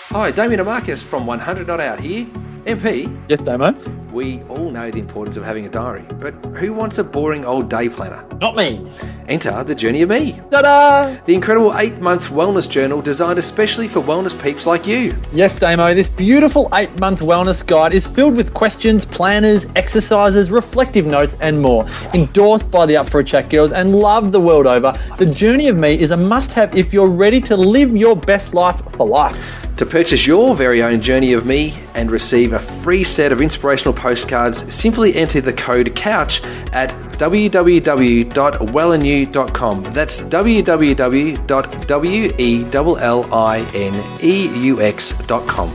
Hi, Damien and Marcus from 100 Not Out here. MP, Yes, Damo. we all know the importance of having a diary, but who wants a boring old day planner? Not me. Enter the Journey of Me, Ta-da! the incredible 8-month wellness journal designed especially for wellness peeps like you. Yes, Damo, this beautiful 8-month wellness guide is filled with questions, planners, exercises, reflective notes, and more. Endorsed by the Up for a Chat girls and loved the world over, the Journey of Me is a must-have if you're ready to live your best life for life. To purchase your very own Journey of Me and receive a free set of inspirational postcards, simply enter the code COUCH at www.wellandnew.com. That's www.wellineux.com.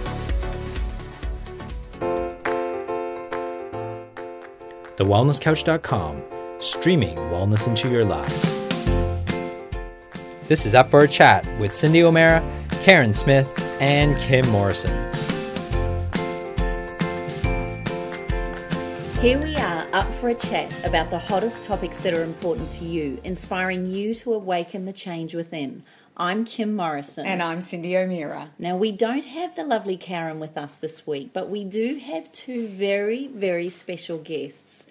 TheWellnessCouch.com, streaming wellness into your lives. This is Up for a Chat with Cyndi O'Meara, Karen Smith, and Kim Morrison. Here we are, up for a chat about the hottest topics that are important to you, inspiring you to awaken the change within. I'm Kim Morrison. And I'm Cyndi O'Meara. Now, we don't have the lovely Karen with us this week, but we do have two very, very special guests.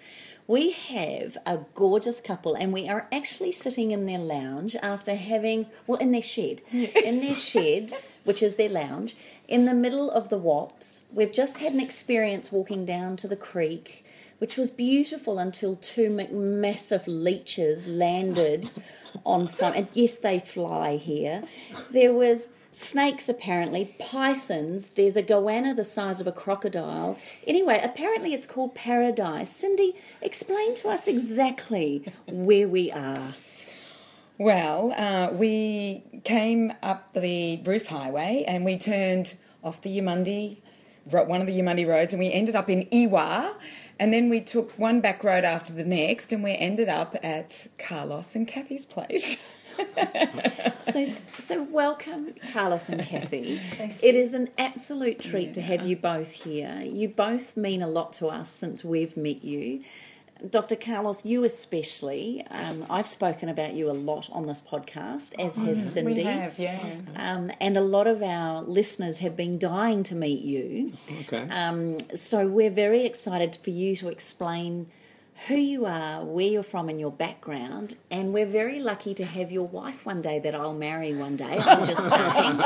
We have a gorgeous couple, and we are actually sitting in their lounge after having, in their shed. In their shed, which is their lounge, in the middle of the Wops. We've just had an experience walking down to the creek, which was beautiful until two massive leeches landed on some, and yes, they fly here. There was snakes, apparently, pythons, there's a goanna the size of a crocodile. Anyway, apparently it's called Paradise. Cyndi, explain to us exactly where we are. Well, we came up the Bruce Highway and we turned off the Edmundi, one of the Edmundi roads, and we ended up in Iwa. And then we took one back road after the next, and we ended up at Carlos and Cathy's place. So welcome, Carlos and Cathy. It is an absolute treat to have you both here. You both mean a lot to us since we've met you. Dr. Carlos, you especially. I've spoken about you a lot on this podcast, as has Cyndi. We have, yeah. And a lot of our listeners have been dying to meet you. Okay. So we're very excited for you to explain who you are, where you're from and your background, and we're very lucky to have your wife one day that I'll marry one day, I'm just saying.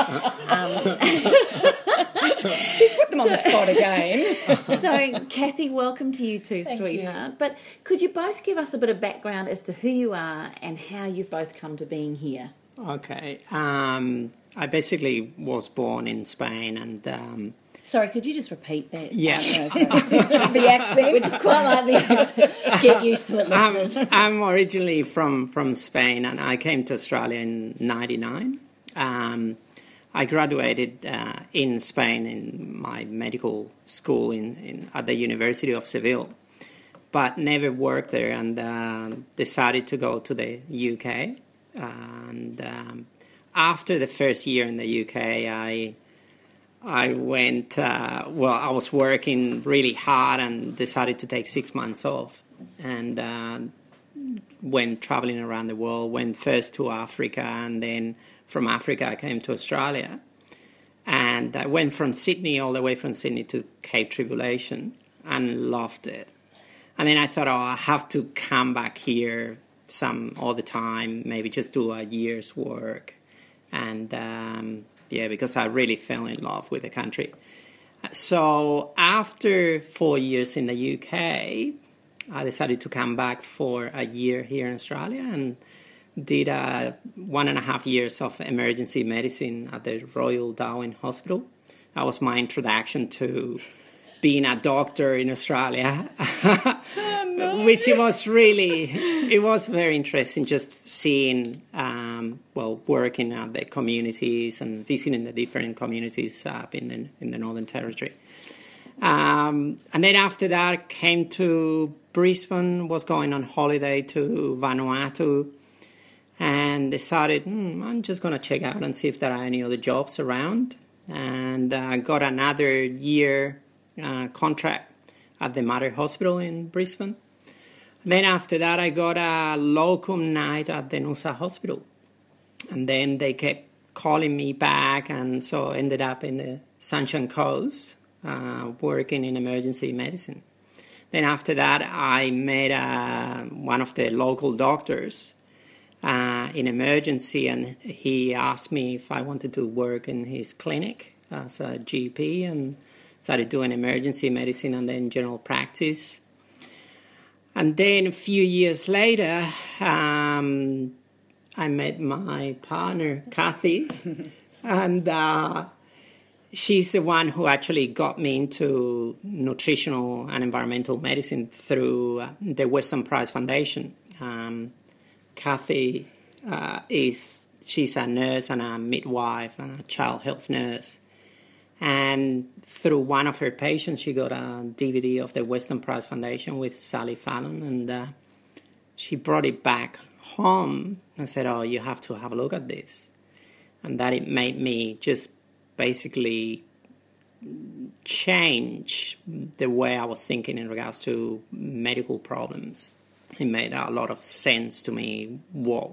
She's put them on the spot again. So, Cathy, welcome to you too, Thank sweetheart. you. But could you both give us a bit of background as to who you are and how you've both come to being here? Okay. I basically was born in Spain and... Sorry, could you just repeat that? Yeah. The accent. We just quite like the accent. Get used to it, listeners. I'm originally from Spain and I came to Australia in 1999. I graduated in Spain in my medical school at the University of Seville, but never worked there and decided to go to the UK. And after the first year in the UK, I went, I was working really hard and decided to take 6 months off and went traveling around the world, went first to Africa and then from Africa I came to Australia. And I went from Sydney, all the way from Sydney to Cape Tribulation and loved it. And then I thought, I have to come back here all the time, maybe just do a year's work. And because I really fell in love with the country. So after 4 years in the UK, I decided to come back for a year here in Australia and did 1.5 years of emergency medicine at the Royal Darwin Hospital. That was my introduction to being a doctor in Australia, which it was very interesting just seeing, working at the communities and visiting the different communities up in the Northern Territory. And then after that, I came to Brisbane, was going on holiday to Vanuatu, and decided, I'm just going to check out and see if there are any other jobs around. And I got another year contract at the Mother Hospital in Brisbane. Then after that, I got a locum night at the Noosa Hospital. And then they kept calling me back, and so ended up in the Sunshine Coast working in emergency medicine. Then after that, I met one of the local doctors in emergency, and he asked me if I wanted to work in his clinic as a GP, and started doing emergency medicine and then general practice. And then a few years later, I met my partner, Cathy, and she's the one who actually got me into nutritional and environmental medicine through the Western Price Foundation. Cathy she's a nurse and a midwife and a child health nurse. And through one of her patients, she got a DVD of the Western Price Foundation with Sally Fallon, and she brought it back home and said, "Oh, you have to have a look at this." And that it made me just basically change the way I was thinking in regards to medical problems. It made a lot of sense to me what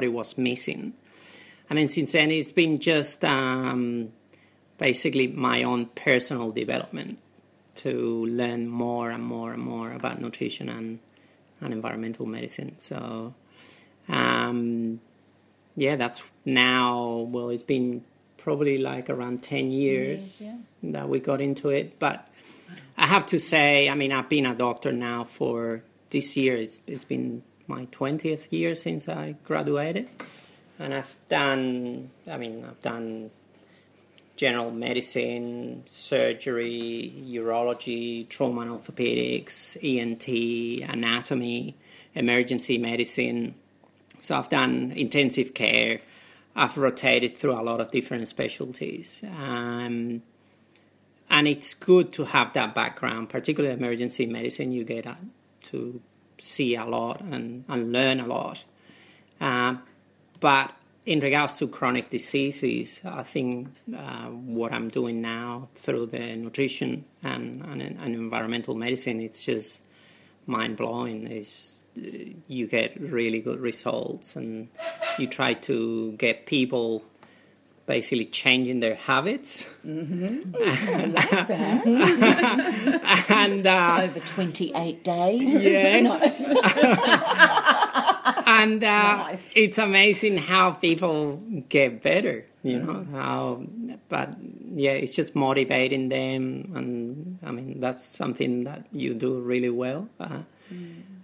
it was missing. And then since then, it's been just basically my own personal development to learn more and more and more about nutrition and environmental medicine. So, that's now, well, it's been probably like around 10 years that we got into it. But I have to say, I mean, I've been a doctor now for this year. It's been my 20th year since I graduated. And I've done general medicine, surgery, urology, trauma and orthopedics, ENT, anatomy, emergency medicine. So I've done intensive care. I've rotated through a lot of different specialties. And it's good to have that background, particularly emergency medicine. You get to see a lot and learn a lot. But in regards to chronic diseases, I think what I'm doing now through the nutrition and environmental medicine, it's just mind-blowing. You get really good results, and you try to get people basically changing their habits. Mm-hmm. I like that. And over 28 days. Yes. And Nice. It's amazing how people get better, you know. It's just motivating them, and I mean that's something that you do really well.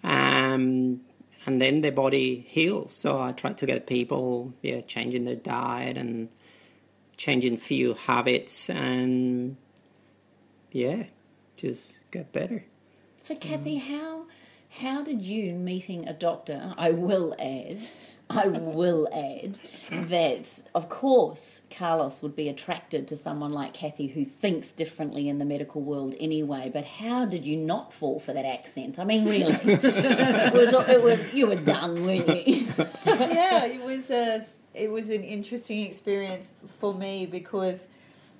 And then the body heals. So I try to get people, changing their diet and changing few habits, and just get better. So, Cathy, how did you, meeting a doctor, I will add that, of course, Carlos would be attracted to someone like Cathy who thinks differently in the medical world anyway, but how did you not fall for that accent? I mean, really, it was you were done, weren't you? Yeah, it was an interesting experience for me because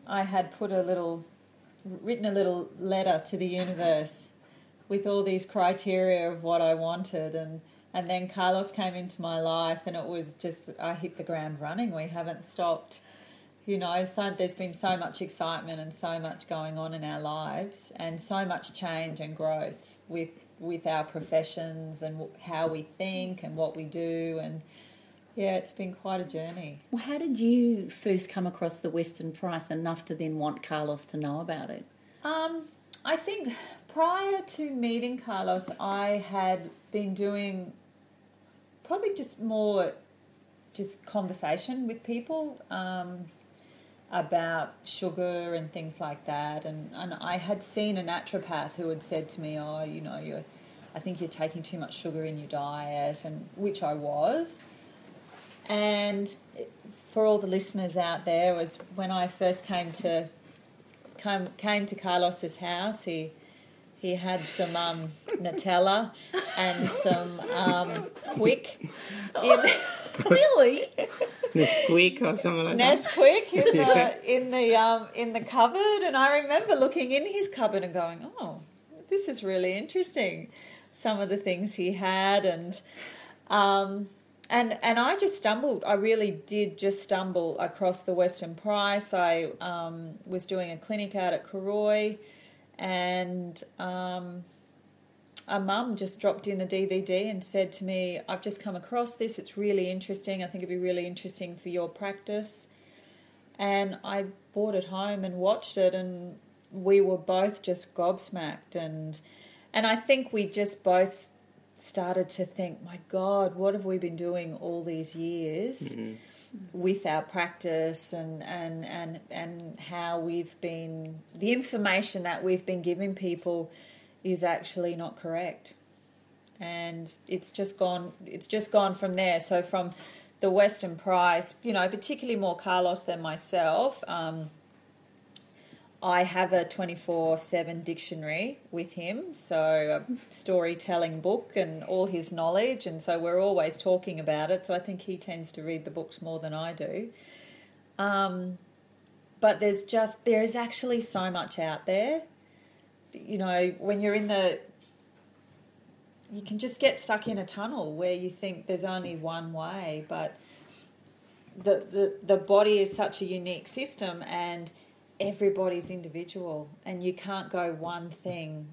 I had written a little letter to the universe with all these criteria of what I wanted, and then Carlos came into my life, and it was just, I hit the ground running. We haven't stopped, there's been so much excitement and so much going on in our lives, and so much change and growth with our professions and how we think and what we do, and it's been quite a journey. Well, how did you first come across the Western Price enough to then want Carlos to know about it? I think prior to meeting Carlos, I had been doing probably just conversation with people about sugar and things like that. And I had seen a naturopath who had said to me, I think you're taking too much sugar in your diet, and which I was. And for all the listeners out there, was when I first came to Carlos's house, he had some Nutella and some Quick. Really? Nesquik or something like that. Nesquik in the cupboard, and I remember looking in his cupboard and going, "Oh, this is really interesting." Some of the things he had, and And I just stumbled. I really did just stumble across the Western Price. I was doing a clinic out at Karoi, and a mum just dropped in a DVD and said to me, I've just come across this. It's really interesting. I think it'd be really interesting for your practice. And I brought it home and watched it, and we were both just gobsmacked. And I think we just both started to think, my God, what have we been doing all these years with our practice, and how we've been, the information that we've been giving people is actually not correct. And it's just gone from there. So from the Western Price, particularly more Carlos than myself, I have a 24/7 dictionary with him, so a storytelling book and all his knowledge, and so we're always talking about it. So I think he tends to read the books more than I do. But there is actually so much out there. When you're you can just get stuck in a tunnel where you think there's only one way, but the body is such a unique system, and everybody's individual, and you can't go one thing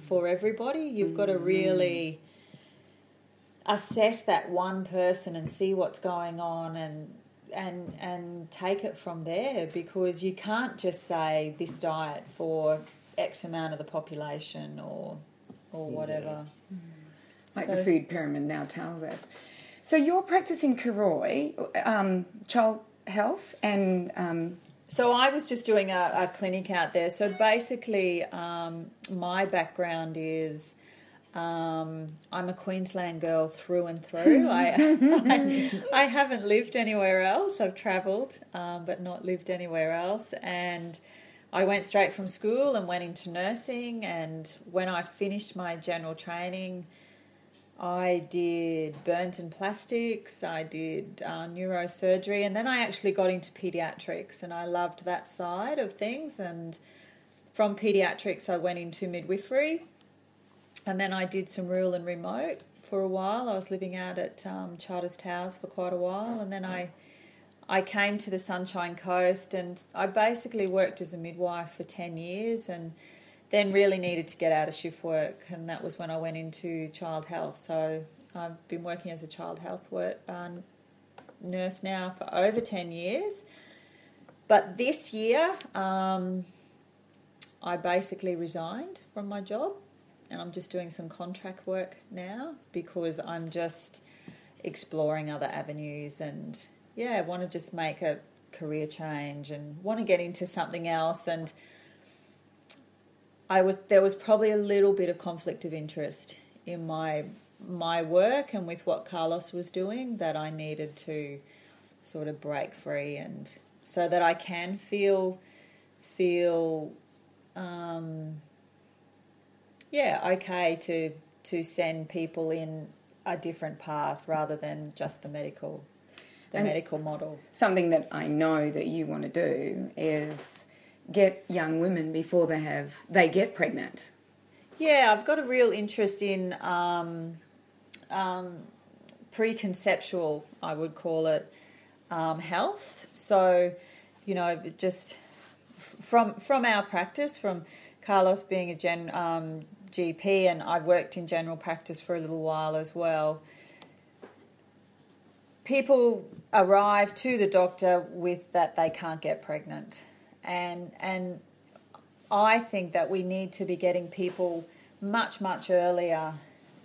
for everybody. You've got to really assess that one person and see what's going on, and take it from there, because you can't just say this diet for X amount of the population or whatever. Like the food pyramid now tells us. So you're practicing Karoi, child health, and so I was just doing a clinic out there. So basically, my background is I'm a Queensland girl through and through. I haven't lived anywhere else. I've travelled, but not lived anywhere else. And I went straight from school and went into nursing. And when I finished my general training, I did burns and plastics, I did neurosurgery, and then I actually got into paediatrics, and I loved that side of things. And from paediatrics I went into midwifery, and then I did some rural and remote for a while. I was living out at Charters Towers for quite a while, and then I came to the Sunshine Coast, and I basically worked as a midwife for 10 years, and then really needed to get out of shift work, and that was when I went into child health. So I've been working as a child health nurse now for over 10 years. But this year, I basically resigned from my job, and I'm just doing some contract work now, because I'm just exploring other avenues, and I want to just make a career change and want to get into something else. And there was probably a little bit of conflict of interest in my work and with what Carlos was doing, that I needed to sort of break free, and so that I can feel okay to send people in a different path rather than just the medical model. Something that I know that you want to do is get young women before they get pregnant. Yeah, I've got a real interest in preconceptual, I would call it, health. So, just from our practice, from Carlos being a GP, and I've worked in general practice for a little while as well. People arrive to the doctor with that they can't get pregnant. And I think that we need to be getting people much, much earlier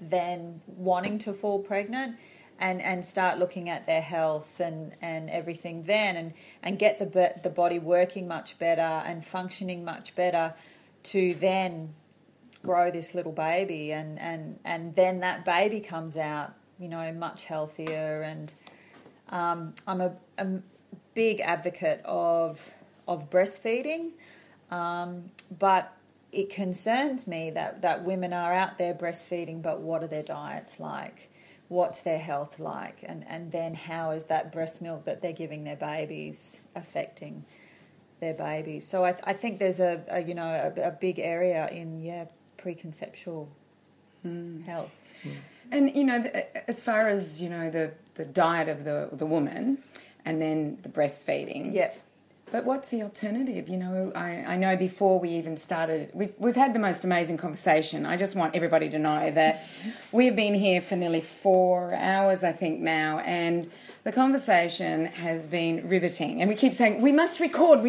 than wanting to fall pregnant, and start looking at their health and everything then, and get the body working much better and functioning much better, to then grow this little baby, and then that baby comes out, much healthier. And I'm a big advocate of breastfeeding, but it concerns me that women are out there breastfeeding, but what are their diets like? What's their health like? And then how is that breast milk that they're giving their babies affecting their babies? So I think there's a big area in preconceptual health. And, you know, as far as, you know, the diet of the woman and then the breastfeeding. Yeah. But what's the alternative? You know, I know before we even started, we've had the most amazing conversation. I just want everybody to know that we've been here for nearly 4 hours, I think, now, and the conversation has been riveting. And we keep saying, we must record.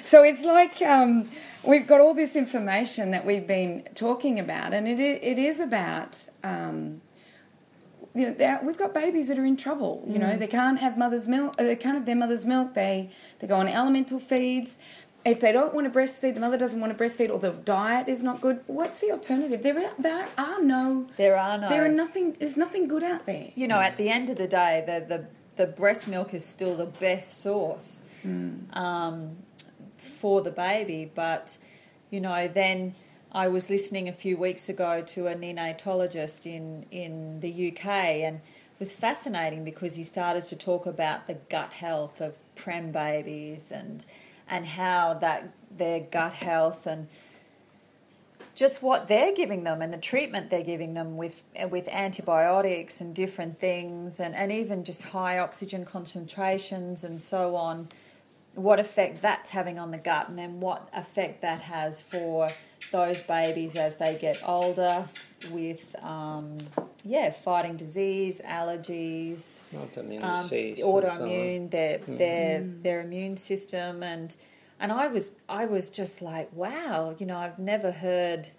So it's like we've got all this information that we've been talking about, and it is about... you know, we've got babies that are in trouble. You know, they can't have mother's milk. They can't have their mother's milk. They go on elemental feeds. If they don't want to breastfeed, the mother doesn't want to breastfeed, or the diet is not good. What's the alternative? There's nothing good out there. You know, at the end of the day, the breast milk is still the best source for the baby. But, you know, then I was listening a few weeks ago to a neonatologist in the UK, and it was fascinating because he started to talk about the gut health of prem babies and how that their gut health and just what they're giving them and the treatment they're giving them with antibiotics and different things and even just high oxygen concentrations and so on, what effect that's having on the gut, and then what effect that has for those babies as they get older with, fighting disease, allergies, autoimmune, their immune system, and I was just like, wow, you know, I've never heard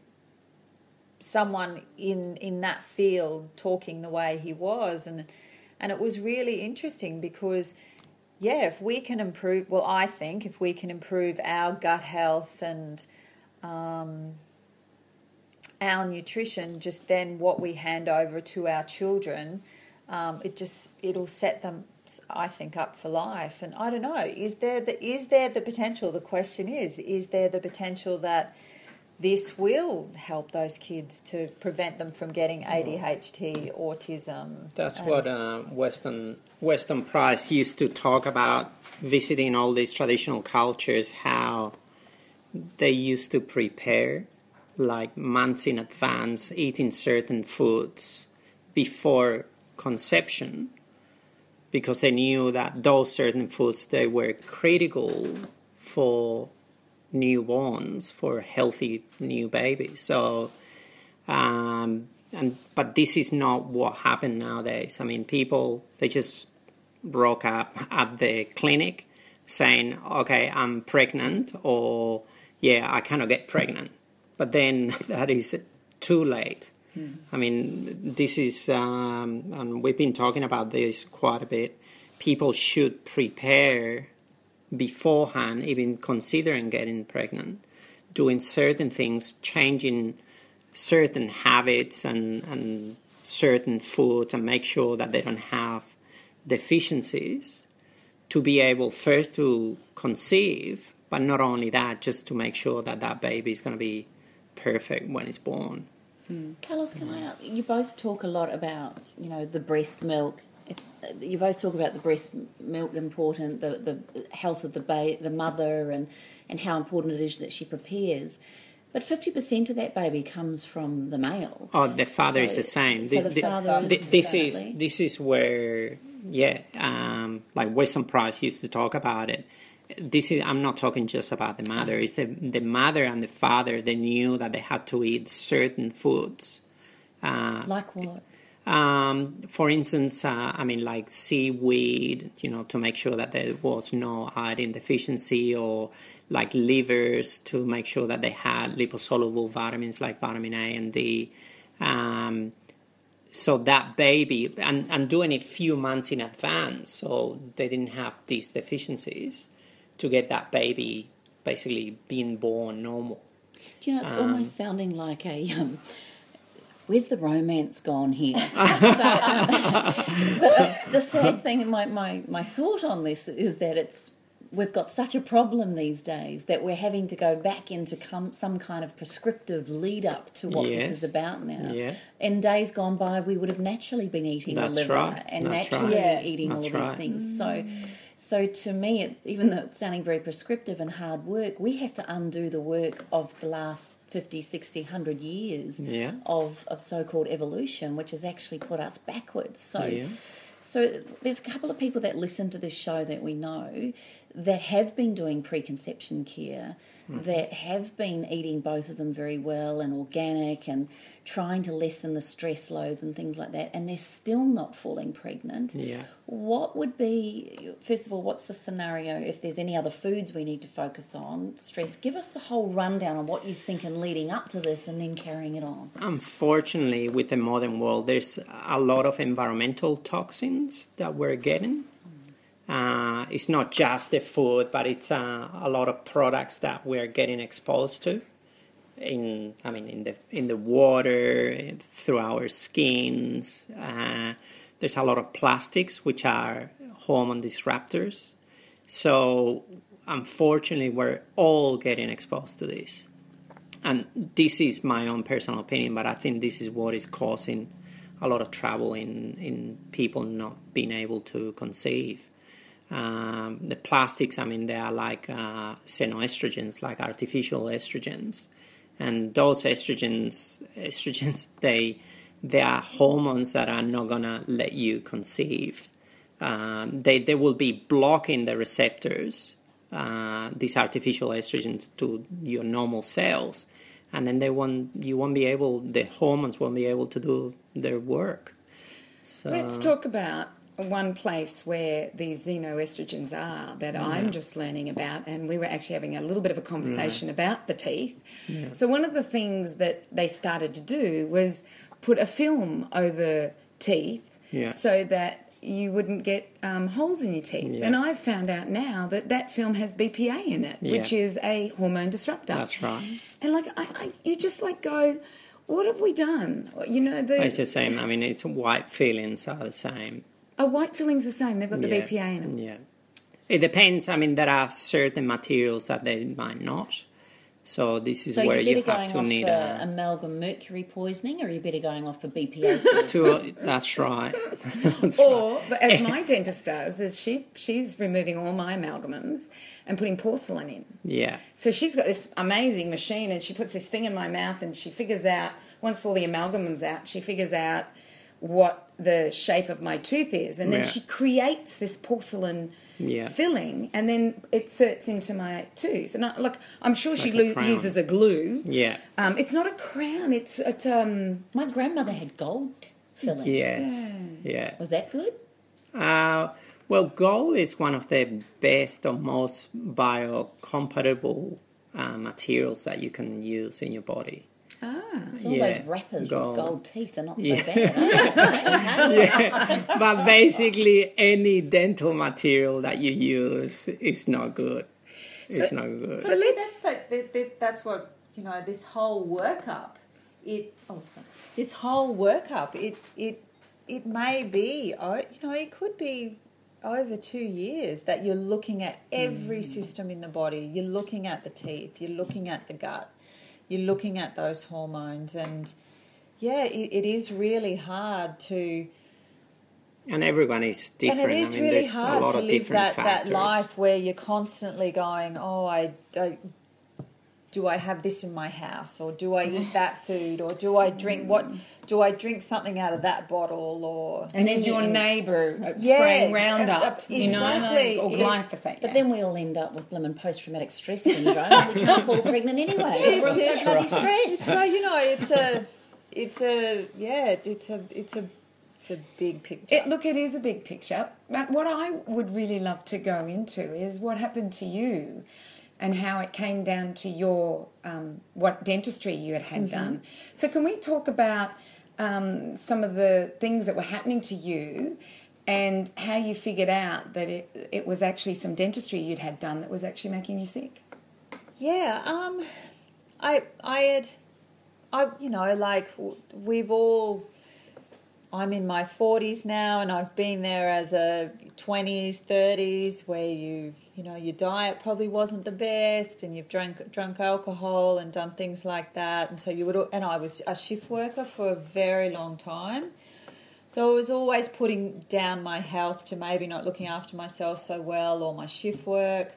someone in that field talking the way he was, and it was really interesting because, yeah, if we can improve, well, I think if we can improve our gut health and our nutrition, just then what we hand over to our children, it'll set them, I think, up for life. And I don't know, is there the potential? The question is there the potential that this will help those kids to prevent them from getting ADHD, autism? That's what Weston Price used to talk about, visiting all these traditional cultures, how they used to prepare like months in advance, eating certain foods before conception, because they knew that those certain foods, they were critical for newborns, for healthy new babies. So, but this is not what happened nowadays. I mean, people, they just rock up at the clinic saying, okay, I'm pregnant, or yeah, I cannot get pregnant. But then that is too late. I mean, this is, and we've been talking about this quite a bit, people should prepare beforehand, even considering getting pregnant, doing certain things, changing certain habits and certain foods, and make sure that they don't have deficiencies, to be able first to conceive, but not only that, just to make sure that that baby is going to be perfect when it's born. Carlos, you both talk a lot about, you know, the breast milk. You both talk about the breast milk important, the health of the mother, and how important it is that she prepares. But 50% of that baby comes from the male. Oh, the father is the same. So the father this is where, like Weston Price used to talk about it. I'm not talking just about the mother. It's the mother and the father. They knew that they had to eat certain foods. Like what? For instance, like seaweed, you know, to make sure that there was no iodine deficiency, or like livers, to make sure that they had liposoluble vitamins like vitamin A and D. So that baby, and doing it few months in advance, so they didn't have these deficiencies, to get that baby basically being born normal. Do you know, it's almost sounding like a... where's the romance gone here? But the sad thing, my thought on this is that we've got such a problem these days that we're having to go back into some kind of prescriptive lead up to what this is about now. Yeah. In days gone by, we would have naturally been eating the liver and eating all these things. So to me, even though it's sounding very prescriptive and hard work, we have to undo the work of the last 50, 60, 100 years Yeah. of so-called evolution, which has actually put us backwards. So, Yeah. so there's a couple of people that listen to this show that we know that have been doing preconception care, that have been eating both of them very well and organic and trying to lessen the stress loads and things like that, and they're still not falling pregnant. Yeah. What would be, first of all, what's the scenario if there's any other foods we need to focus on? Stress. Give us the whole rundown on what you're thinking leading up to this and then carrying it on. Unfortunately, with the modern world, there's a lot of environmental toxins that we're getting. It's not just the food, but it's a lot of products that we're getting exposed to. In the water, through our skins. There's a lot of plastics, which are hormone disruptors. So, unfortunately, we're all getting exposed to this. And this is my own personal opinion, but I think this is what is causing a lot of trouble in people not being able to conceive. The plastics, they are like xenoestrogens, like artificial estrogens. And those estrogens, they are hormones that are not going to let you conceive. They will be blocking the receptors, these artificial estrogens, to your normal cells. And then the hormones won't be able to do their work. So, let's talk about one place where these xenoestrogens are that I'm just learning about, and we were actually having a little bit of a conversation about the teeth. Yeah. So one of the things that they started to do was put a film over teeth so that you wouldn't get holes in your teeth. Yeah. And I've found out now that film has BPA in it, which is a hormone disruptor. That's right. And you just go, what have we done? It's the same. It's white fillings are the same. Are white fillings the same? They've got the BPA in them. Yeah. It depends. There are certain materials that they might not. So this is where you have to need amalgam mercury poisoning, or are you better going off for BPA? That's right. But as my dentist does, is she's removing all my amalgamums and putting porcelain in. Yeah. So she's got this amazing machine, and she puts this thing in my mouth, and she figures out, once all the amalgamum's out, she figures out what the shape of my tooth is, and then she creates this porcelain filling, and then it inserts into my tooth. And I'm sure she uses a glue. Yeah. It's not a crown. It's my grandmother had gold fillings. Yes. Yeah. Was that good? Well, gold is one of the best or most biocompatible materials that you can use in your body. So all those rappers with gold teeth are not so bad. But basically any dental material that you use is not good. It's not good. So that's what, this whole workup, it may be, it could be over 2 years that you're looking at every system in the body. You're looking at the teeth, you're looking at the gut, you're looking at those hormones, and it is really hard to. And everyone is different. And it is really hard to live that life where you're constantly going, do I have this in my house, or do I eat that food, or do I drink something out of that bottle, and is your neighbour spraying Roundup, exactly. or glyphosate? But then we all end up with blooming post-traumatic stress syndrome. And we can't fall pregnant anyway. We're all so bloody stressed. So it's a big picture. It is a big picture. But what I would really love to go into is what happened to you, and how it came down to your what dentistry you had done. So can we talk about some of the things that were happening to you, and how you figured out that it was actually some dentistry you'd had done that was actually making you sick? Yeah, we've all. I'm in my 40s now, and I've been there as a 20s, 30s, where your diet probably wasn't the best, and you've drunk alcohol and done things like that, and so and I was a shift worker for a very long time, so I was always putting down my health to maybe not looking after myself so well, or my shift work.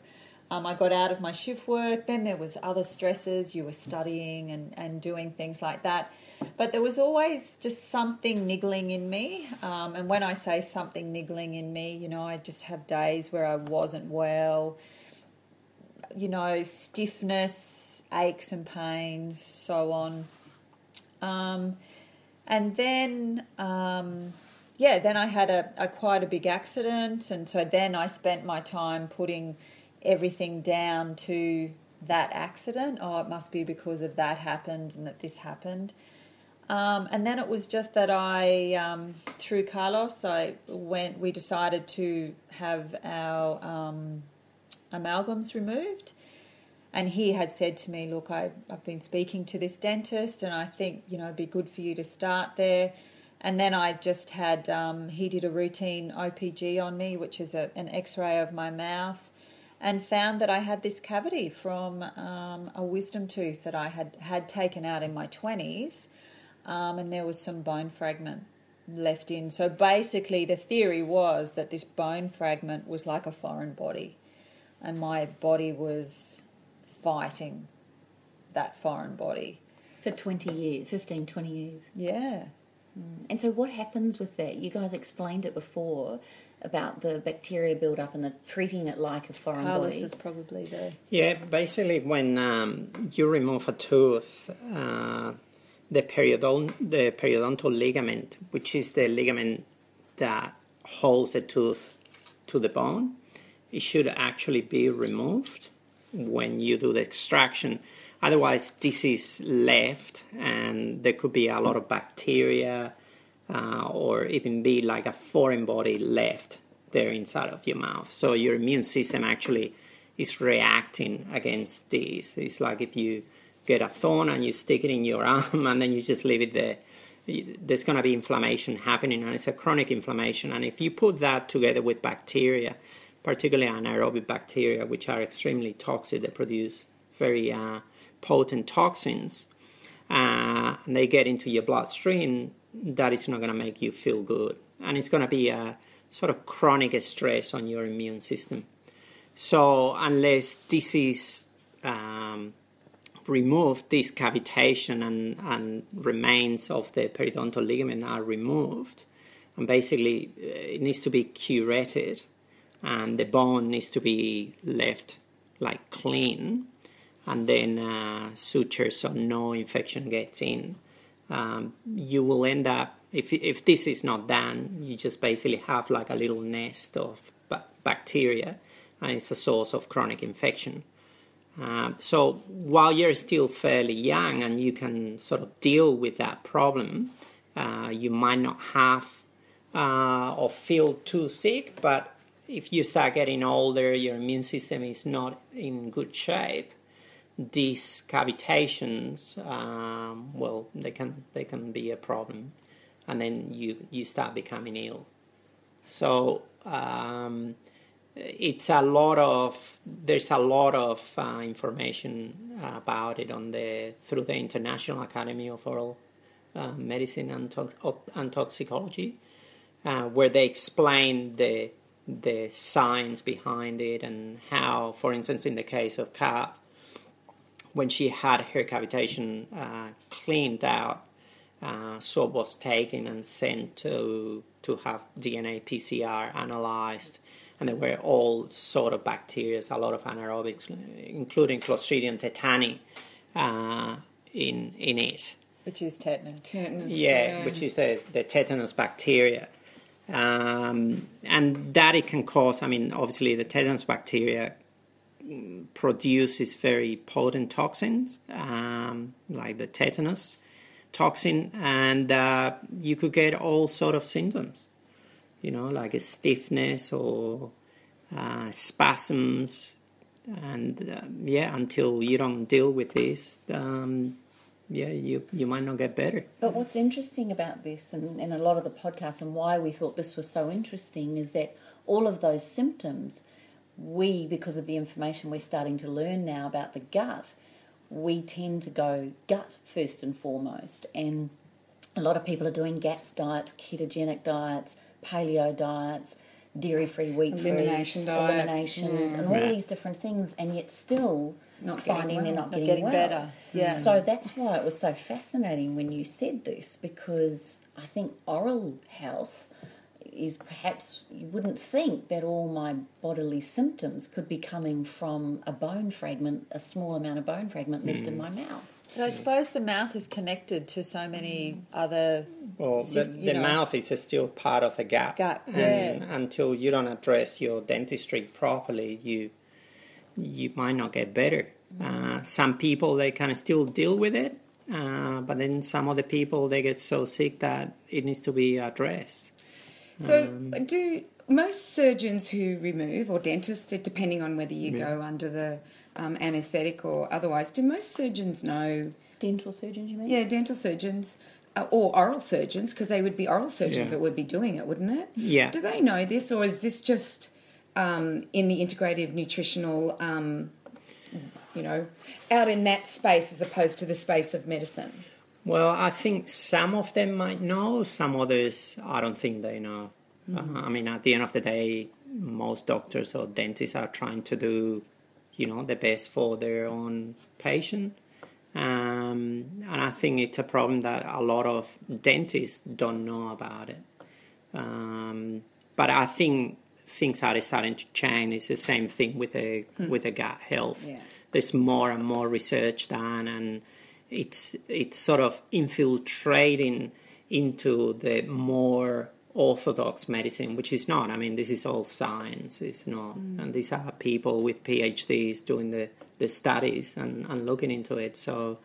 I got out of my shift work. Then there was other stresses. You were studying and doing things like that. But there was always just something niggling in me. And when I say something niggling in me, you know, I just have days where I wasn't well, you know, stiffness, aches and pains, so on. And then, then I had a quite a big accident. And so then I spent my time putting everything down to that accident. Oh, it must be because of that happened and that this happened. And then it was just that I, through Carlos, we decided to have our amalgams removed. And he had said to me, look, I've been speaking to this dentist and I think, you know, it'd be good for you to start there. And then I just had, he did a routine OPG on me, which is an x-ray of my mouth, and found that I had this cavity from a wisdom tooth that I had taken out in my 20s. And there was some bone fragment left in. So basically the theory was that this bone fragment was like a foreign body and my body was fighting that foreign body. For 20 years, 15, 20 years. Yeah. And so what happens with that? You guys explained it before about the bacteria build up and the treating it like a foreign Carlos body. is probably there. Yeah, basically when you remove a tooth, the periodontal ligament, which is the ligament that holds the tooth to the bone, it should actually be removed when you do the extraction. Otherwise, this is left and there could be a lot of bacteria or even be like a foreign body left there inside of your mouth. So your immune system actually is reacting against this. It's like if you get a thorn and you stick it in your arm and then you just leave it there, there's going to be inflammation happening, and it's a chronic inflammation. And if you put that together with bacteria, particularly anaerobic bacteria, which are extremely toxic, they produce very potent toxins, and they get into your bloodstream, that is not going to make you feel good. And it's going to be a sort of chronic stress on your immune system. So unless this is removed, this cavitation and remains of the periodontal ligament are removed, and basically it needs to be curated, and the bone needs to be left like clean, and then sutures so no infection gets in. You will end up, if this is not done, you just basically have like a little nest of bacteria, and it's a source of chronic infection. So while you're still fairly young and you can sort of deal with that problem, you might not have or feel too sick, but if you start getting older, your immune system is not in good shape, these cavitations, they can be a problem, and then you start becoming ill. So there's a lot of information about it through the International Academy of Oral Medicine and Toxicology, where they explain the science behind it and how, for instance, in the case of Kat, when she had her cavitation cleaned out, swab was taken and sent to have DNA PCR analyzed, and there were all sort of bacteria, a lot of anaerobics, including Clostridium tetani in it. Which is tetanus. Yeah, which is the tetanus bacteria. And that it can cause, obviously the tetanus bacteria produces very potent toxins, like the tetanus toxin, and you could get all sort of symptoms, like a stiffness or spasms, and until you don't deal with this, you might not get better. But what's interesting about this and a lot of the podcasts and why we thought this was so interesting is that all of those symptoms, because of the information we're starting to learn now about the gut, we tend to go gut first and foremost. And a lot of people are doing GAPS diets, ketogenic diets, paleo diets, dairy-free, wheat-free, Elimination diets, eliminations, and all these different things, and yet still Not finding getting they're well. not Not getting getting well. better. Yeah. So that's why it was so fascinating when you said this, because I think oral health is perhaps, you wouldn't think that all my bodily symptoms could be coming from a bone fragment, a small amount of bone fragment left in my mouth. But I suppose the mouth is connected to so many other... Well, the mouth is still part of the gut. Gut, and yeah. until you don't address your dentistry properly, you might not get better. Some people, they can still deal with it, but then some other people, they get so sick that it needs to be addressed. So do most surgeons who remove, or dentists, depending on whether you go under the anaesthetic or otherwise, do most surgeons know... Dental surgeons, you mean? Yeah, dental surgeons or oral surgeons, because they would be oral surgeons Yeah. that would be doing it, wouldn't it? Yeah. Do they know this, or is this just in the integrative nutritional, out in that space as opposed to the space of medicine? Well, I think some of them might know, some others, I don't think they know. I mean, at the end of the day, most doctors or dentists are trying to do, the best for their own patient. And I think it's a problem that a lot of dentists don't know about it. But I think things are starting to change. It's the same thing with the gut health. Yeah. There's more and more research done, and it's sort of infiltrating into the more orthodox medicine, which is not. I mean, this is all science. It's not. And these are people with PhDs doing the studies and looking into it. So,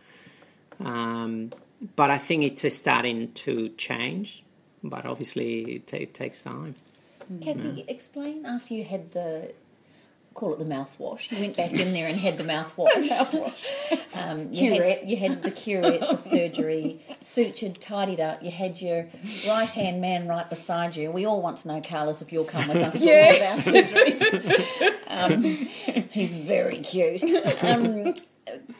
but I think it's starting to change. But obviously, it takes time. Cathy, explain after you had call it the mouthwash. You went back in there and had the mouthwash. You had the curette, the surgery, sutured, tidied up. You had your right-hand man right beside you. We all want to know, Carlos, if you'll come with us to all of our surgeries. He's very cute.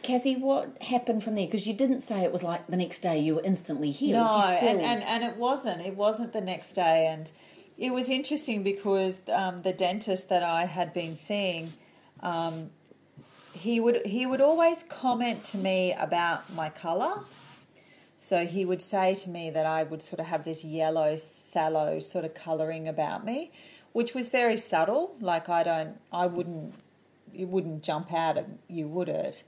Cathy, what happened from there? Because you didn't say it was like the next day you were instantly healed. No, You still... and it wasn't. It wasn't the next day, and it was interesting because the dentist that I had been seeing, he would always comment to me about my colour. So he would say to me that I would sort of have this yellow, sallow sort of colouring about me, which was very subtle. Like it wouldn't jump out at you, would it?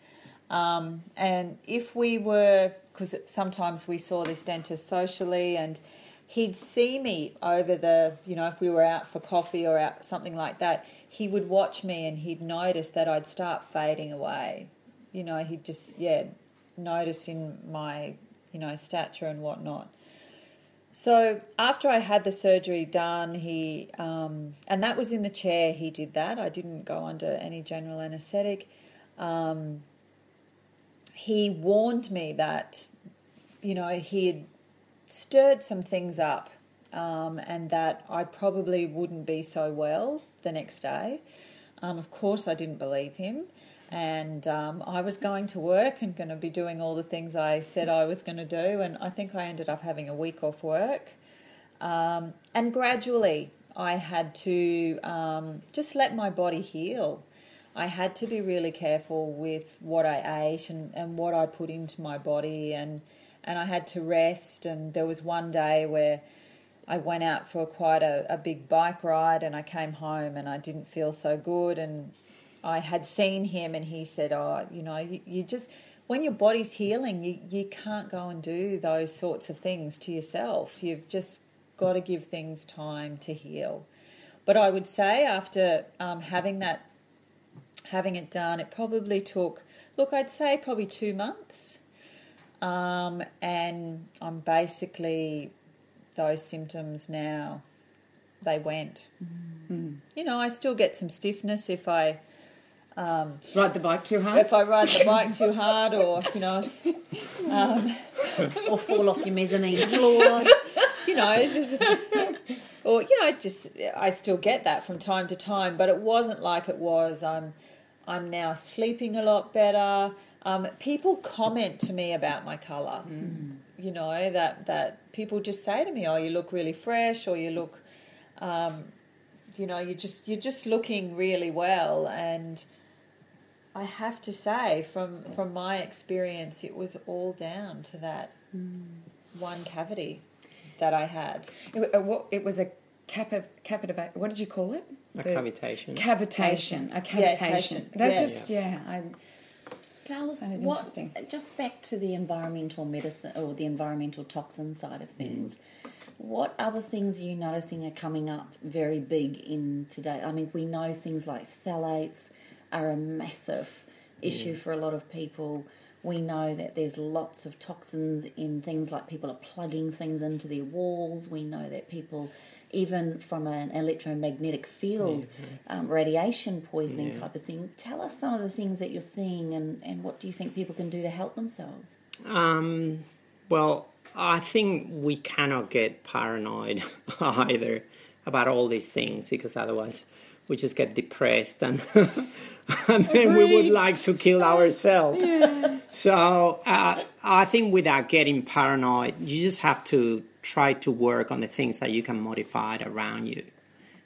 And if we were, because sometimes we saw this dentist socially, and he'd see me over if we were out for coffee or out something like that, he would watch me and he'd notice that I'd start fading away. He'd just, notice in my, stature and whatnot. So after I had the surgery done, he, and that was in the chair, he did that. I didn't go under any general anaesthetic. He warned me that, he had stirred some things up, and that I probably wouldn't be so well the next day. Of course, I didn't believe him, and I was going to work and going to be doing all the things I said I was going to do, and I think I ended up having a week off work. And gradually, I had to just let my body heal. I had to be really careful with what I ate and what I put into my body, and I had to rest. And there was one day where I went out for quite a big bike ride, and I came home and I didn't feel so good. And I had seen him, and he said, you just, when your body's healing, you can't go and do those sorts of things to yourself. You've just got to give things time to heal. But I would say after having it done, it probably took, I'd say probably 2 months. And I'm basically, those symptoms now, they went. Mm-hmm. I still get some stiffness if I Ride the bike too hard? If I ride the bike too hard, or or fall off your mezzanine floor, or just I still get that from time to time. But it wasn't like it was. I'm now sleeping a lot better. People comment to me about my colour. That people just say to me, "Oh, you look really fresh," or "You look you're just looking really well. And I have to say, from my experience, it was all down to that one cavity that I had. It was a capitation. What did you call it? A cavitation. Cavitation. A cavitation. Carlos, just back to the environmental medicine or the environmental toxin side of things, what other things are you noticing are coming up very big in today? I mean, we know things like phthalates are a massive issue for a lot of people. We know that there's lots of toxins in things like people are plugging things into their walls. We know that people, even from an electromagnetic field, radiation poisoning type of thing. Tell us some of the things that you're seeing and what do you think people can do to help themselves? Well, I think we cannot get paranoid either about all these things, because otherwise we just get depressed and and then we would like to kill ourselves. So I think without getting paranoid, you just have to try to work on the things that you can modify around you.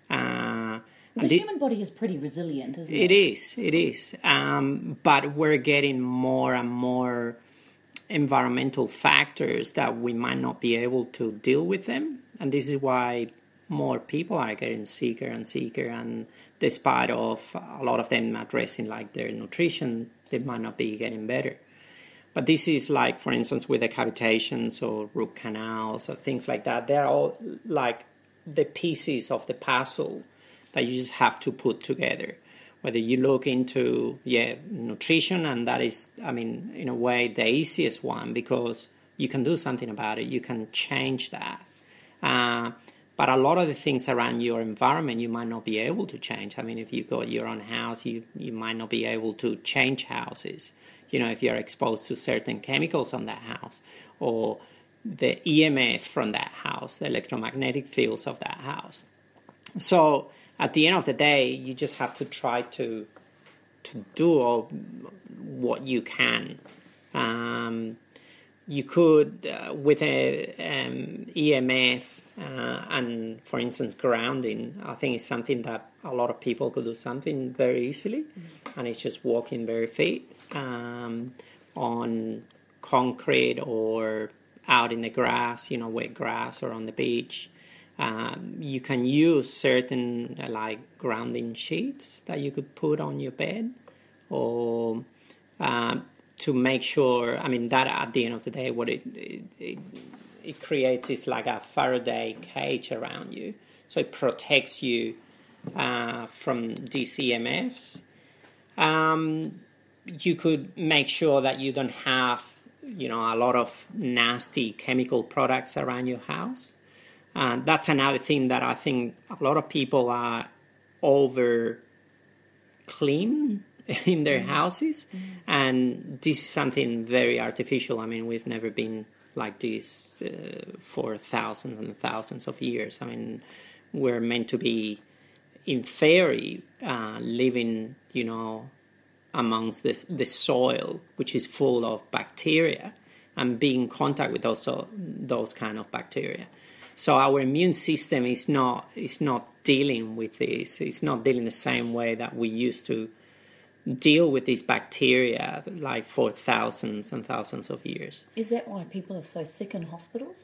The human body is pretty resilient, isn't it? It is. But we're getting more and more environmental factors that we might not be able to deal with them. And this is why more people are getting sicker and sicker. And despite of a lot of them addressing like their nutrition, they might not be getting better. But this is like, for instance, with the cavitations or root canals or things like that. They're all like the pieces of the puzzle that you just have to put together. Whether you look into, nutrition, and that is, I mean, in a way, the easiest one, because you can do something about it. You can change that. But a lot of the things around your environment, you might not be able to change. I mean, if you got your own house, you might not be able to change houses. If you're exposed to certain chemicals on that house, or the EMF from that house, the electromagnetic fields of that house. So at the end of the day, you just have to try to do all what you can. You could, with a EMF and, for instance, grounding, I think it's something that a lot of people could do something very easily, and it's just walking bare feet on concrete or out in the grass, wet grass, or on the beach. You can use certain grounding sheets that you could put on your bed, or to make sure, I mean, that at the end of the day, what it creates is like a Faraday cage around you. So it protects you from these EMFs. You could make sure that you don't have, a lot of nasty chemical products around your house. That's another thing that I think a lot of people are over clean in their houses. And this is something very artificial. I mean, we've never been like this for thousands and thousands of years. I mean, we're meant to be, in theory, living, amongst the soil, which is full of bacteria, and be in contact with those kind of bacteria. So our immune system is not dealing with this. It's not dealing the same way that we used to deal with these bacteria, like for thousands and thousands of years. Is that why people are so sick in hospitals?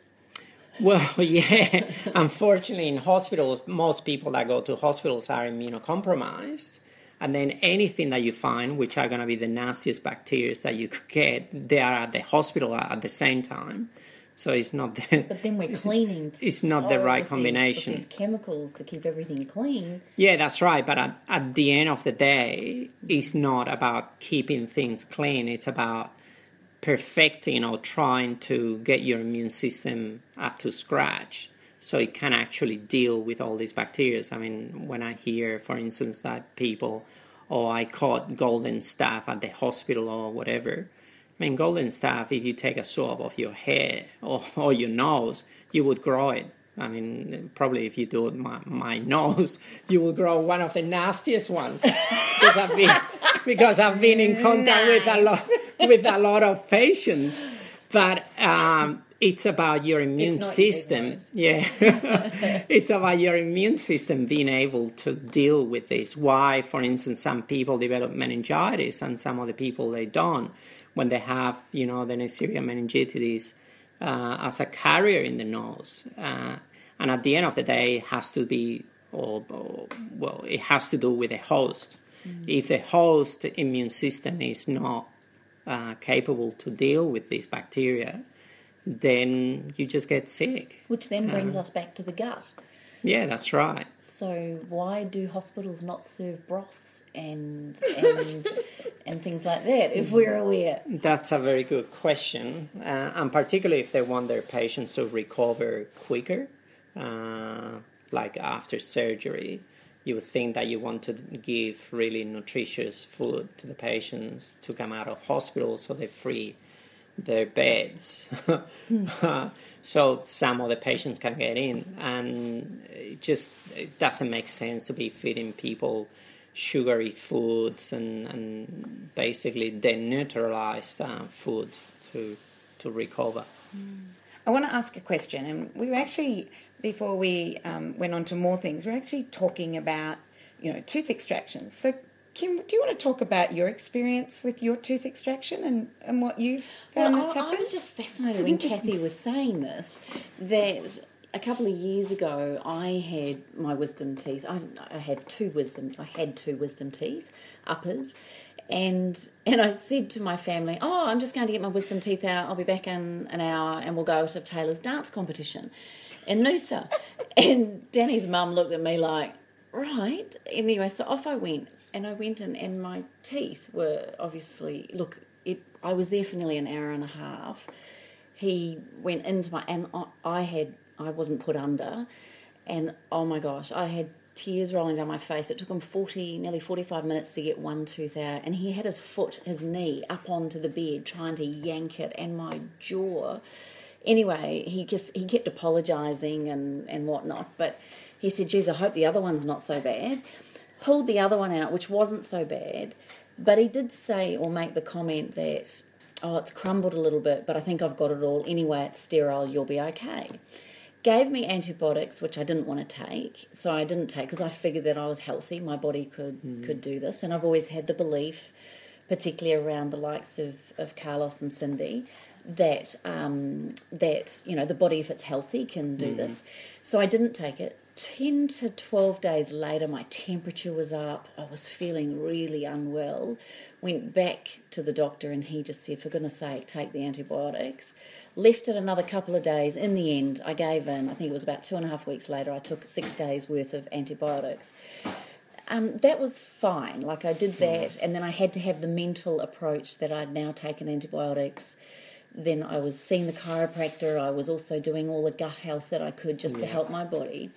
Well, yeah. Unfortunately, in hospitals, most people that go to hospitals are immunocompromised. And then anything that you find, which are going to be the nastiest bacteria that you could get, they are at the hospital at the same time. So it's not but then we're cleaning. It's not the right combination. These chemicals to keep everything clean. Yeah, that's right. But at the end of the day, it's not about keeping things clean. It's about perfecting or trying to get your immune system up to scratch so it can actually deal with all these bacteria. I mean, when I hear, for instance, that people, I caught golden staph at the hospital or whatever. I mean, golden staph, if you take a swab of your hair or your nose, you would grow it. I mean, probably if you do my nose, you will grow one of the nastiest ones. because I've been in contact with a lot of patients. But it's about your immune It's not your big system. nose. Yeah. It's about your immune system being able to deal with this. Why, for instance, some people develop meningitis and some other people they don't when they have, the Neisseria meningitis as a carrier in the nose. And at the end of the day, it has to be, it has to do with the host. If the host immune system is not capable to deal with these bacteria, then you just get sick. Which then brings us back to the gut. Yeah, that's right. So why do hospitals not serve broths and and things like that, if we're aware? That's a very good question, and particularly if they want their patients to recover quicker, like after surgery. You would think that you want to give really nutritious food to the patients to come out of hospital so they free their beds. So some of the patients can get in, and it doesn't make sense to be feeding people sugary foods and basically deneutralized foods to recover. I want to ask a question, and we were actually, before we went on to more things, we're actually talking about, tooth extractions. So, Kim, do you want to talk about your experience with your tooth extraction and what you've found that's happened? I was just fascinated when Cathy was saying this, that a couple of years ago I had my wisdom teeth. I had two wisdom teeth, uppers. And I said to my family, I'm just going to get my wisdom teeth out. I'll be back in an hour and we'll go to Taylor's dance competition in Noosa. And Danny's mum looked at me like, right. Anyway, so off I went. And I went in and my teeth were obviously, I was there for nearly an hour and a half. He went into and I wasn't put under. And oh my gosh, I had tears rolling down my face. It took him nearly 45 minutes to get one tooth out, and he had his knee up onto the bed trying to yank it, and my jaw. Anyway, he kept apologising and whatnot, but he said, geez, I hope the other one's not so bad. Pulled the other one out, which wasn't so bad, but he did say or make the comment that, it's crumbled a little bit, but I think I've got it all. Anyway, it's sterile, you'll be okay. Gave me antibiotics, which I didn't want to take, so I didn't take because I figured that I was healthy, my body could do this, and I've always had the belief, particularly around the likes of Carlos and Cyndi, that the body, if it's healthy, can do this. So I didn't take it. 10 to 12 days later, my temperature was up. I was feeling really unwell. Went back to the doctor, and he just said, for goodness sake, take the antibiotics. Left it another couple of days. In the end, I gave in. I think it was about 2.5 weeks later, I took 6 days worth of antibiotics. That was fine. Like, I did that, and then I had to have the mental approach that I'd now taken antibiotics. Then I was seeing the chiropractor. I was also doing all the gut health that I could just to help my body.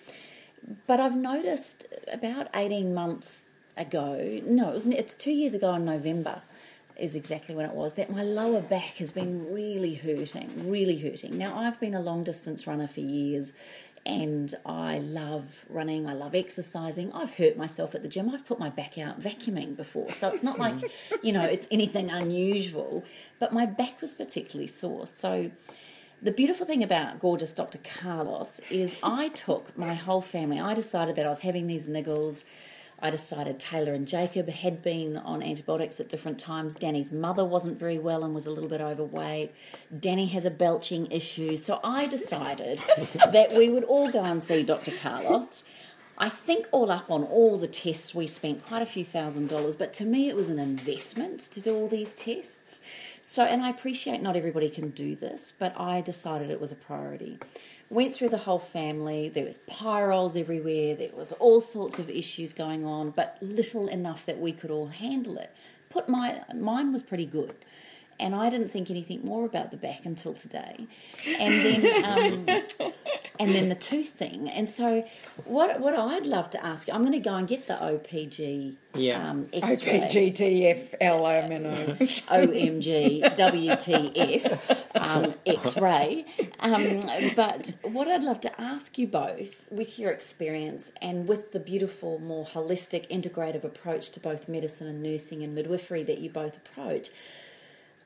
But I've noticed about 18 months ago, it's 2 years ago in November, is exactly when it was, that my lower back has been really hurting. Now, I've been a long-distance runner for years, and I love running, I love exercising. I've hurt myself at the gym. I've put my back out vacuuming before, so it's not like, it's anything unusual, but my back was particularly sore. So the beautiful thing about gorgeous Dr. Carlos is I took my whole family. I decided that I was having these niggles. I decided Taylor and Jacob had been on antibiotics at different times. Danny's mother wasn't very well and was a little bit overweight. Danny has a belching issue. So I decided that we would all go and see Dr. Carlos. I think all up on all the tests, we spent quite a few $1,000s, but to me it was an investment to do all these tests. So, and I appreciate not everybody can do this, but I decided it was a priority. Went through the whole family. There was pyrroles everywhere. There was all sorts of issues going on, but little enough that we could all handle it. Mine was pretty good, and I didn't think anything more about the back until today. And then the tooth thing. And so what I'd love to ask you, I'm going to go and get the OPG X-ray. OPGTFLMNO. OMG, WTF, X-ray. But what I'd love to ask you both, with your experience and with the beautiful, more holistic, integrative approach to both medicine and nursing and midwifery that you both approach,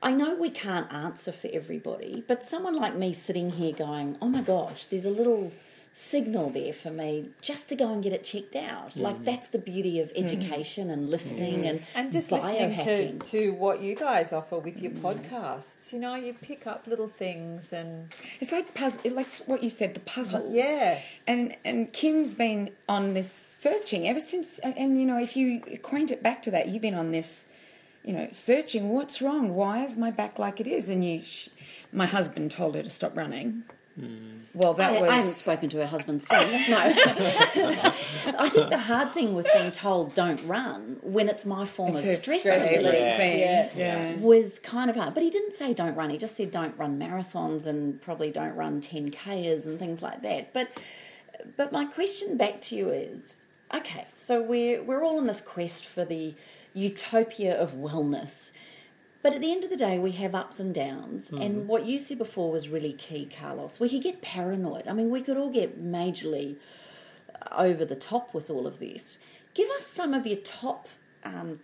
I know we can't answer for everybody, but someone like me sitting here going, oh my gosh, there's a little signal there for me just to go and get it checked out. Like, that's the beauty of education and listening and just biohacking. listening to what you guys offer with your podcasts. You know, you pick up little things and It's like puzzle, like what you said, the puzzle. yeah. And Kim's been on this searching ever since, and you know, if you acquaint it back to that, you've been on this, you know, searching, what's wrong? Why is my back like it is? And my husband told her to stop running. Well, I haven't was... spoken to her husband since, no. I think the hard thing with being told don't run when it's my form of stress release was kind of hard. But he didn't say don't run. He just said don't run marathons and probably don't run 10Ks and things like that. But my question back to you is, okay, so we're all on this quest for the utopia of wellness. But at the end of the day, we have ups and downs. And what you said before was really key, Carlos. We could get paranoid. I mean, we could all get majorly over the top with all of this. Give us some of your top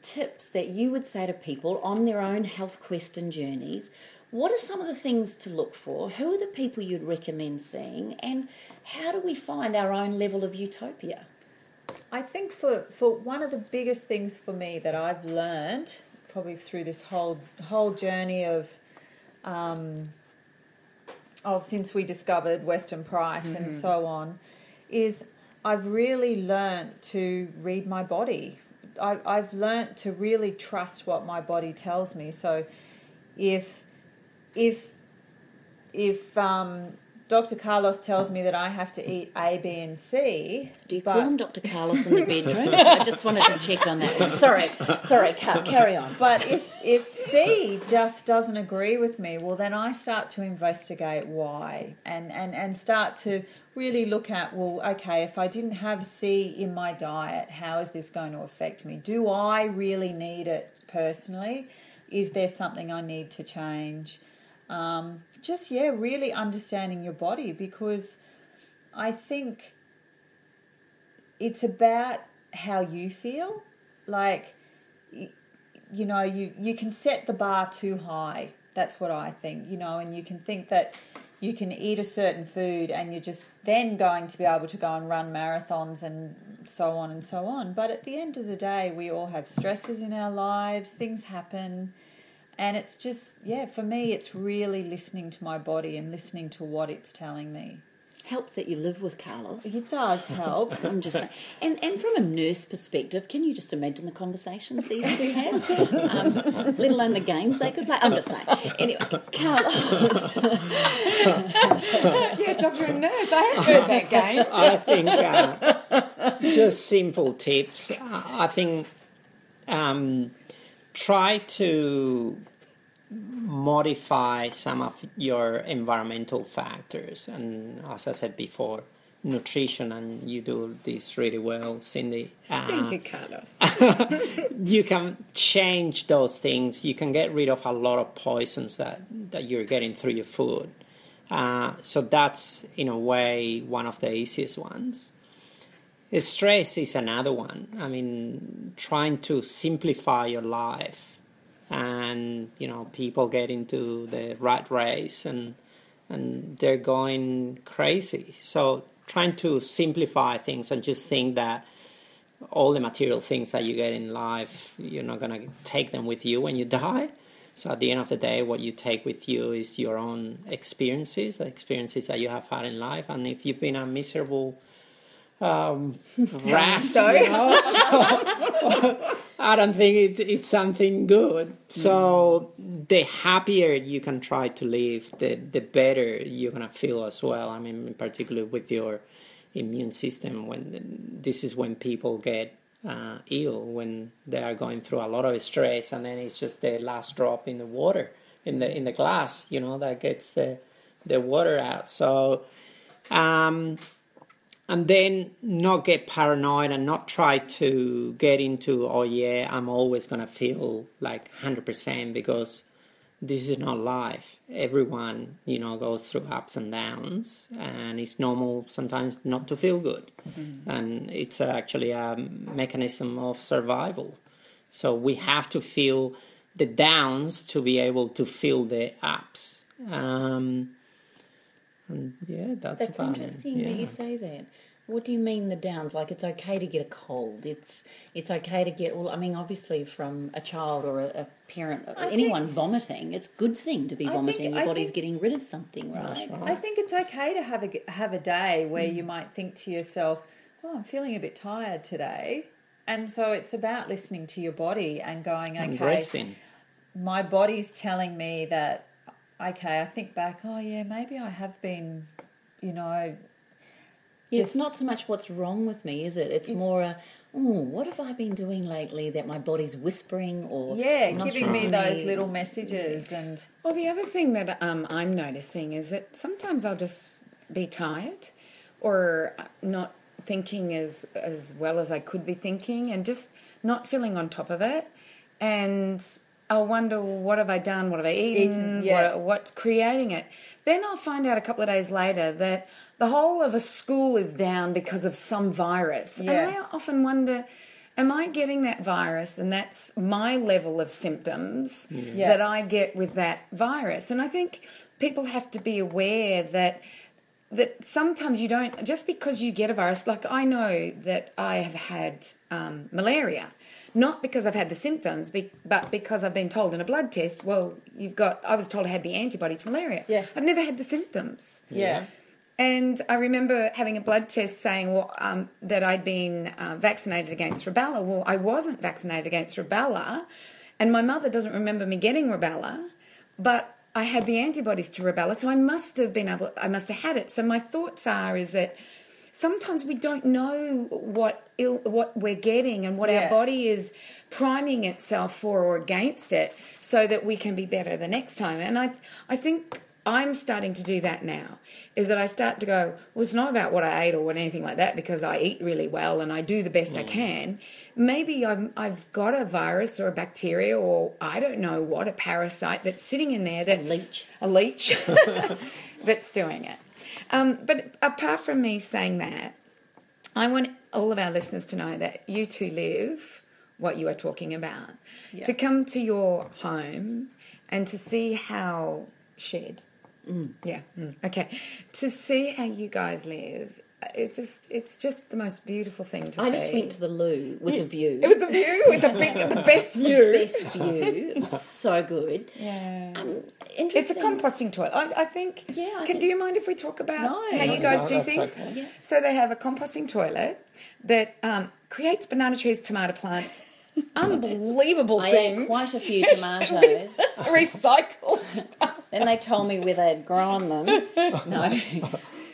tips that you would say to people on their own health quest and journeys. What are some of the things to look for? Who are the people you'd recommend seeing? And how do we find our own level of utopia? I think for one of the biggest things for me that I've learned probably through this whole journey of since we discovered Western Price and so on, is I've really learnt to read my body. I've learnt to really trust what my body tells me. So if Dr. Carlos tells me that I have to eat A, B, and C. Do you call him Dr. Carlos in the bedroom? I just wanted to check on that one. Sorry, carry on. But if C just doesn't agree with me, well, then I start to investigate why and start to really look at, well, okay, if I didn't have C in my diet, how is this going to affect me? Do I really need it personally? Is there something I need to change? Really understanding your body, because I think it's about how you feel. Like, you know, you can set the bar too high. That's what I think, you know, and you can think that you can eat a certain food and you're just then going to be able to go and run marathons and so on and so on. But at the end of the day, we all have stresses in our lives, things happen. And it's just, for me, it's really listening to my body and listening to what it's telling me. Helps that you live with Carlos. It does help. I'm just saying. And from a nurse perspective, can you just imagine the conversations these two have? Let alone the games they could play. I'm just saying. Anyway, Carlos. Doctor and nurse. I have heard that game. I think just simple tips. I think try to modify some of your environmental factors, and as I said before, nutrition, and you do this really well, Cyndi. Thank you, Carlos. You can change those things. You can get rid of a lot of poisons that you're getting through your food. So that's, in a way, one of the easiest ones. Stress is another one. I mean, trying to simplify your life. And, you know, people get into the rat race and they're going crazy. So trying to simplify things and just think that all the material things that you get in life, you're not going to take them with you when you die. So at the end of the day, what you take with you is your own experiences, the experiences that you have had in life. And if you've been a miserable rat, you know, so I don't think it's something good. So the happier you can try to live, the better you're going to feel as well. I mean, particularly with your immune system, this is when people get ill, when they are going through a lot of stress, and then it's just the last drop in the water, in the glass, you know, that gets the water out. So and then not get paranoid and not try to get into, I'm always going to feel like 100%, because this is not life. Everyone, you know, goes through ups and downs, and it's normal sometimes not to feel good. Mm-hmm. And it's actually a mechanism of survival. So we have to feel the downs to be able to feel the ups. And yeah, that's about interesting it. that you say that. What do you mean the downs? Like it's okay to get a cold. It's okay to get all. I mean, obviously, from a child or a parent, anyone vomiting, it's a good thing to be vomiting. Your body's getting rid of something, right? I think it's okay to have a day where you might think to yourself, "Oh, I'm feeling a bit tired today," and so it's about listening to your body and going, "Okay, resting. My body's telling me that." Okay, I think back. Oh, yeah, maybe I have been, It's not so much what's wrong with me, is it? It's more what have I been doing lately that my body's whispering or giving me those little messages. And Well, the other thing that I'm noticing is that sometimes I'll just be tired or not thinking as well as I could be thinking and just not feeling on top of it. And I'll wonder, what have I done? What have I eaten? What's creating it? Then I'll find out a couple of days later that the whole of a school is down because of some virus. Yeah. And I often wonder, am I getting that virus? And that's my level of symptoms that I get with that virus. And I think people have to be aware that sometimes you don't, just because you get a virus, like I know that I have had malaria. Not because I've had the symptoms, but because I've been told in a blood test, well, I was told I had the antibody to malaria. Yeah. I've never had the symptoms. Yeah. And I remember having a blood test saying that I'd been vaccinated against rubella. Well, I wasn't vaccinated against rubella, and my mother doesn't remember me getting rubella, but I had the antibodies to rubella, so I must have had it. So my thoughts is that sometimes we don't know what we're getting and what our body is priming itself for or against it so that we can be better the next time. And I think I'm starting to do that now, is that I start to go, well, it's not about what I ate or anything like that because I eat really well and I do the best I can. Maybe I've got a virus or a bacteria or I don't know what, a parasite that's sitting in there. A leech that's doing it. But apart from me saying that, I want all of our listeners to know that you two live what you are talking about. Yeah. To come to your home and to see how okay. To see how you guys live, it's just the most beautiful thing to see. I just went to the loo with a view. With the view, with the best view. The best view. It was so good. Yeah. Interesting. It's a composting toilet. I think. Yeah. Do you mind if we talk about how you guys do things? Okay. Yeah. So they have a composting toilet that creates banana trees, tomato plants. Unbelievable things. I ate quite a few tomatoes. Recycled. Then they told me where they had grown them. No.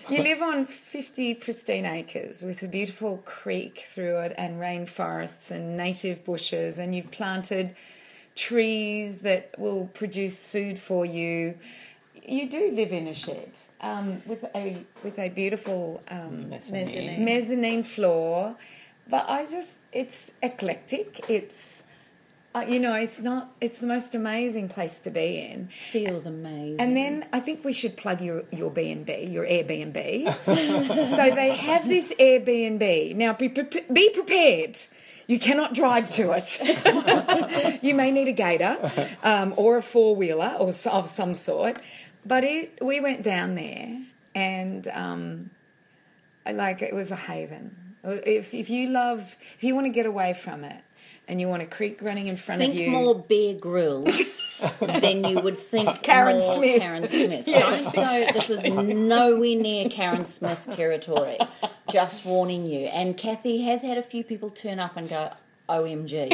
You live on 50 pristine acres with a beautiful creek through it and rainforests and native bushes, and you've planted trees that will produce food for you. You do live in a shed with a beautiful mezzanine floor, but it's eclectic. It's it's the most amazing place to be in. Feels amazing. And then I think we should plug your B&B, your Airbnb. So they have this Airbnb. Now be prepared. You cannot drive to it. You may need a gator or a four-wheeler or of some sort. But we went down there and it was a haven. If you want to get away from it, and you want a creek running in front of you. Think more Bear Grylls than you would think Karen more Smith. Karen Smith. Yes, don't go, this is nowhere near Karen Smith territory. Just warning you. And Cathy has had a few people turn up and go, OMG.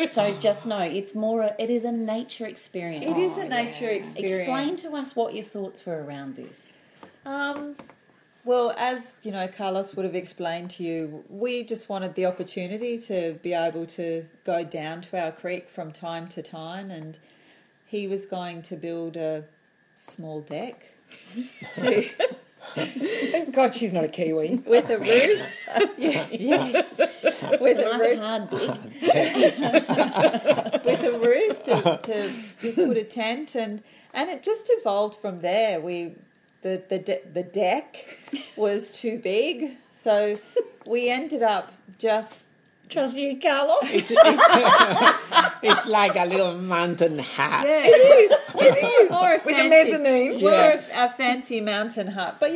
So just know, it is a nature experience. It is a nature experience. Explain to us what your thoughts were around this. Well, as Carlos would have explained to you, we just wanted the opportunity to be able to go down to our creek from time to time, and he was going to build a small deck Thank God she's not a Kiwi. With a roof. Yes. With a nice hard deck. With a roof to put a tent, and it just evolved from there. The deck was too big, so we ended up just... Trust you, Carlos. It's like a little mountain hat. Yeah, it is. Or a With a mezzanine. Or a fancy mountain hut. But,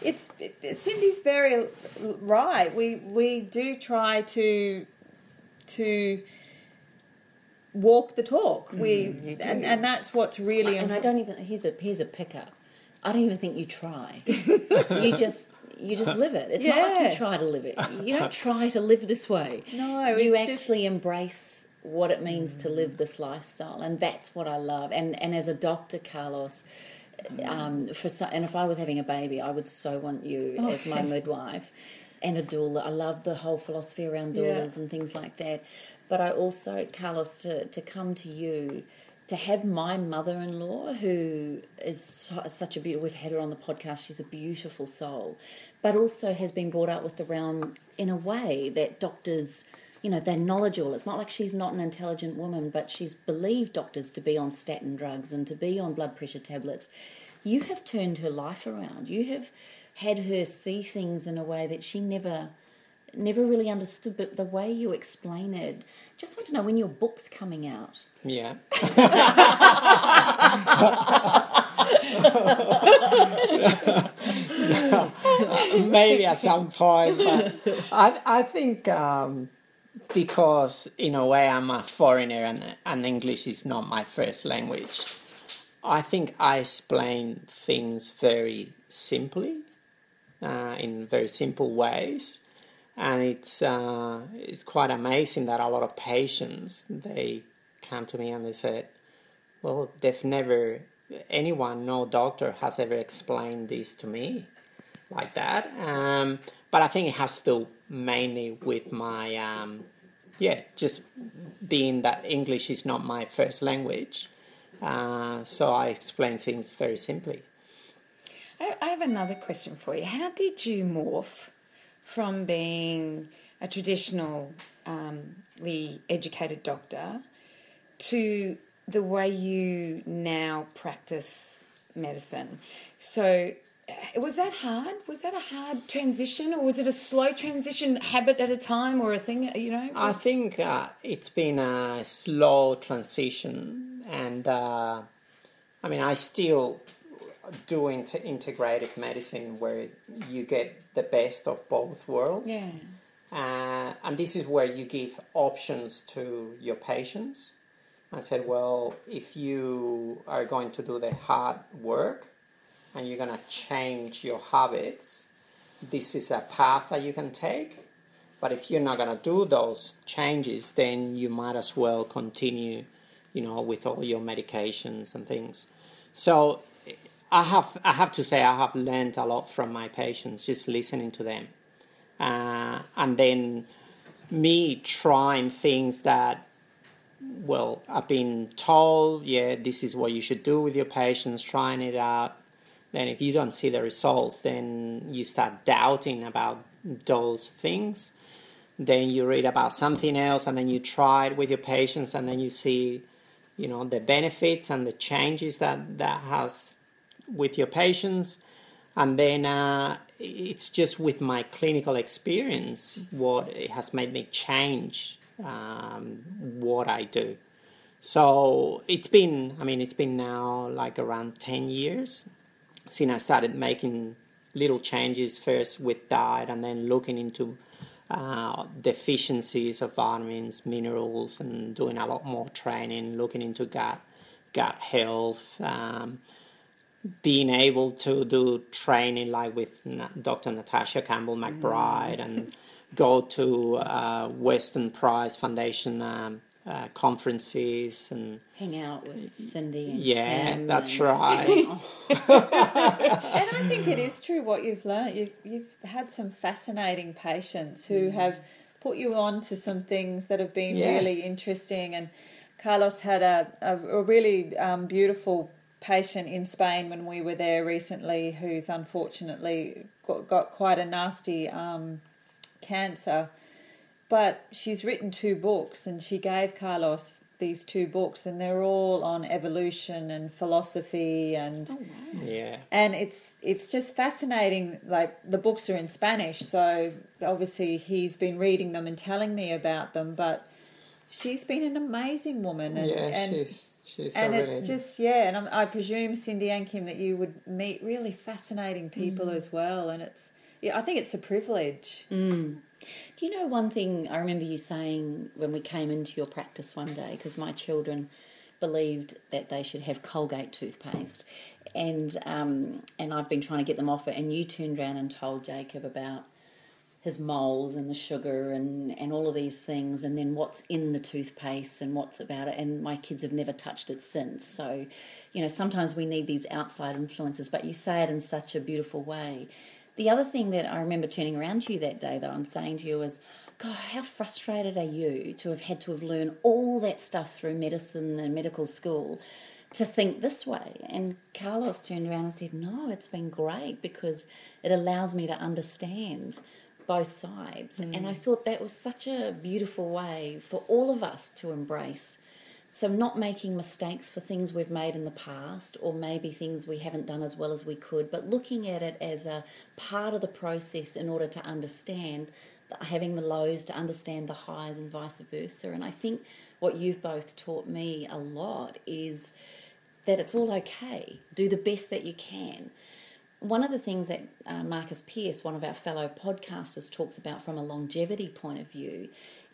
it's Cindy's very right. We do try to walk the talk. And that's what's really And important. I don't even, here's a pickup. I don't even think you try. You just live it. It's not like you try to live it. You don't try to live this way. No, you it's actually embrace what it means to live this lifestyle, and that's what I love. And as a doctor, Carlos, and if I was having a baby, I would so want you as my midwife and a doula. I love the whole philosophy around doulas and things like that. But I also, Carlos, to come to you, to have my mother-in-law, who is such a beautiful, we've had her on the podcast, she's a beautiful soul, but also has been brought up with the realm in a way that doctors, they're knowledgeable. It's not like she's not an intelligent woman, but she's believed doctors to be on statin drugs and to be on blood pressure tablets. You have turned her life around. You have had her see things in a way that she never really understood, but the way you explain it, just want to know when your book's coming out. Yeah. Maybe at some point, but I think because in a way I'm a foreigner and English is not my first language, I think I explain things very simply, in very simple ways. And it's quite amazing that a lot of patients, they come to me and they said, well, no doctor has ever explained this to me like that. But I think it has to do mainly with my, just being that English is not my first language. So I explain things very simply. I have another question for you. How did you morph from being a traditionally educated doctor to the way you now practice medicine? So was that hard? Was that a hard transition, or was it a slow transition, habit at a time, or a thing, I think it's been a slow transition, and I still do integrative medicine where you get the best of both worlds. Yeah. And this is where you give options to your patients. I said, well, if you are going to do the hard work and you're going to change your habits, this is a path that you can take. But if you're not going to do those changes, then you might as well continue, with all your medications and things. So I have to say I have learned a lot from my patients, just listening to them. And then me trying things that, well, I've been told, this is what you should do with your patients, trying it out. Then if you don't see the results, then you start doubting about those things. Then you read about something else, and then you try it with your patients, and then you see, the benefits and the changes that has with your patients. And then it's just with my clinical experience what it has made me change what I do. So it's been now like around 10 years since I started making little changes, first with diet and then looking into deficiencies of vitamins, minerals, and doing a lot more training, looking into gut health, being able to do training like with Dr. Natasha Campbell McBride and go to Western Prize Foundation conferences and hang out with Cyndi and Kim. That's right. And I think it is true what you've learned. You've had some fascinating patients who have put you on to some things that have been really interesting. And Carlos had a really beautiful patient in Spain when we were there recently who's unfortunately got quite a nasty cancer. But she's written 2 books, and she gave Carlos these 2 books, and they're all on evolution and philosophy and and it's just fascinating. Like, the books are in Spanish, so obviously he's been reading them and telling me about them, but she's been an amazing woman. She's and really... it's just, and I presume, Cyndi and Kim, that you would meet really fascinating people as well. And I think it's a privilege. Do you know one thing I remember you saying when we came into your practice one day, because my children believed that they should have Colgate toothpaste, and I've been trying to get them off it, and you turned around and told Jacob about his moles and the sugar and all of these things, and then what's in the toothpaste and what's about it, and my kids have never touched it since. So, sometimes we need these outside influences, but you say it in such a beautiful way. The other thing that I remember turning around to you that day, though, and saying to you was, God, how frustrated are you to have had to have learned all that stuff through medicine and medical school to think this way? And Carlos turned around and said, no, it's been great because it allows me to understand both sides. And I thought that was such a beautiful way for all of us to embrace. So not making mistakes for things we've made in the past, or maybe things we haven't done as well as we could, but looking at it as a part of the process in order to understand, having the lows to understand the highs and vice versa. And I think what you've both taught me a lot is that it's all okay. Do the best that you can. One of the things that Marcus Pearce, one of our fellow podcasters, talks about from a longevity point of view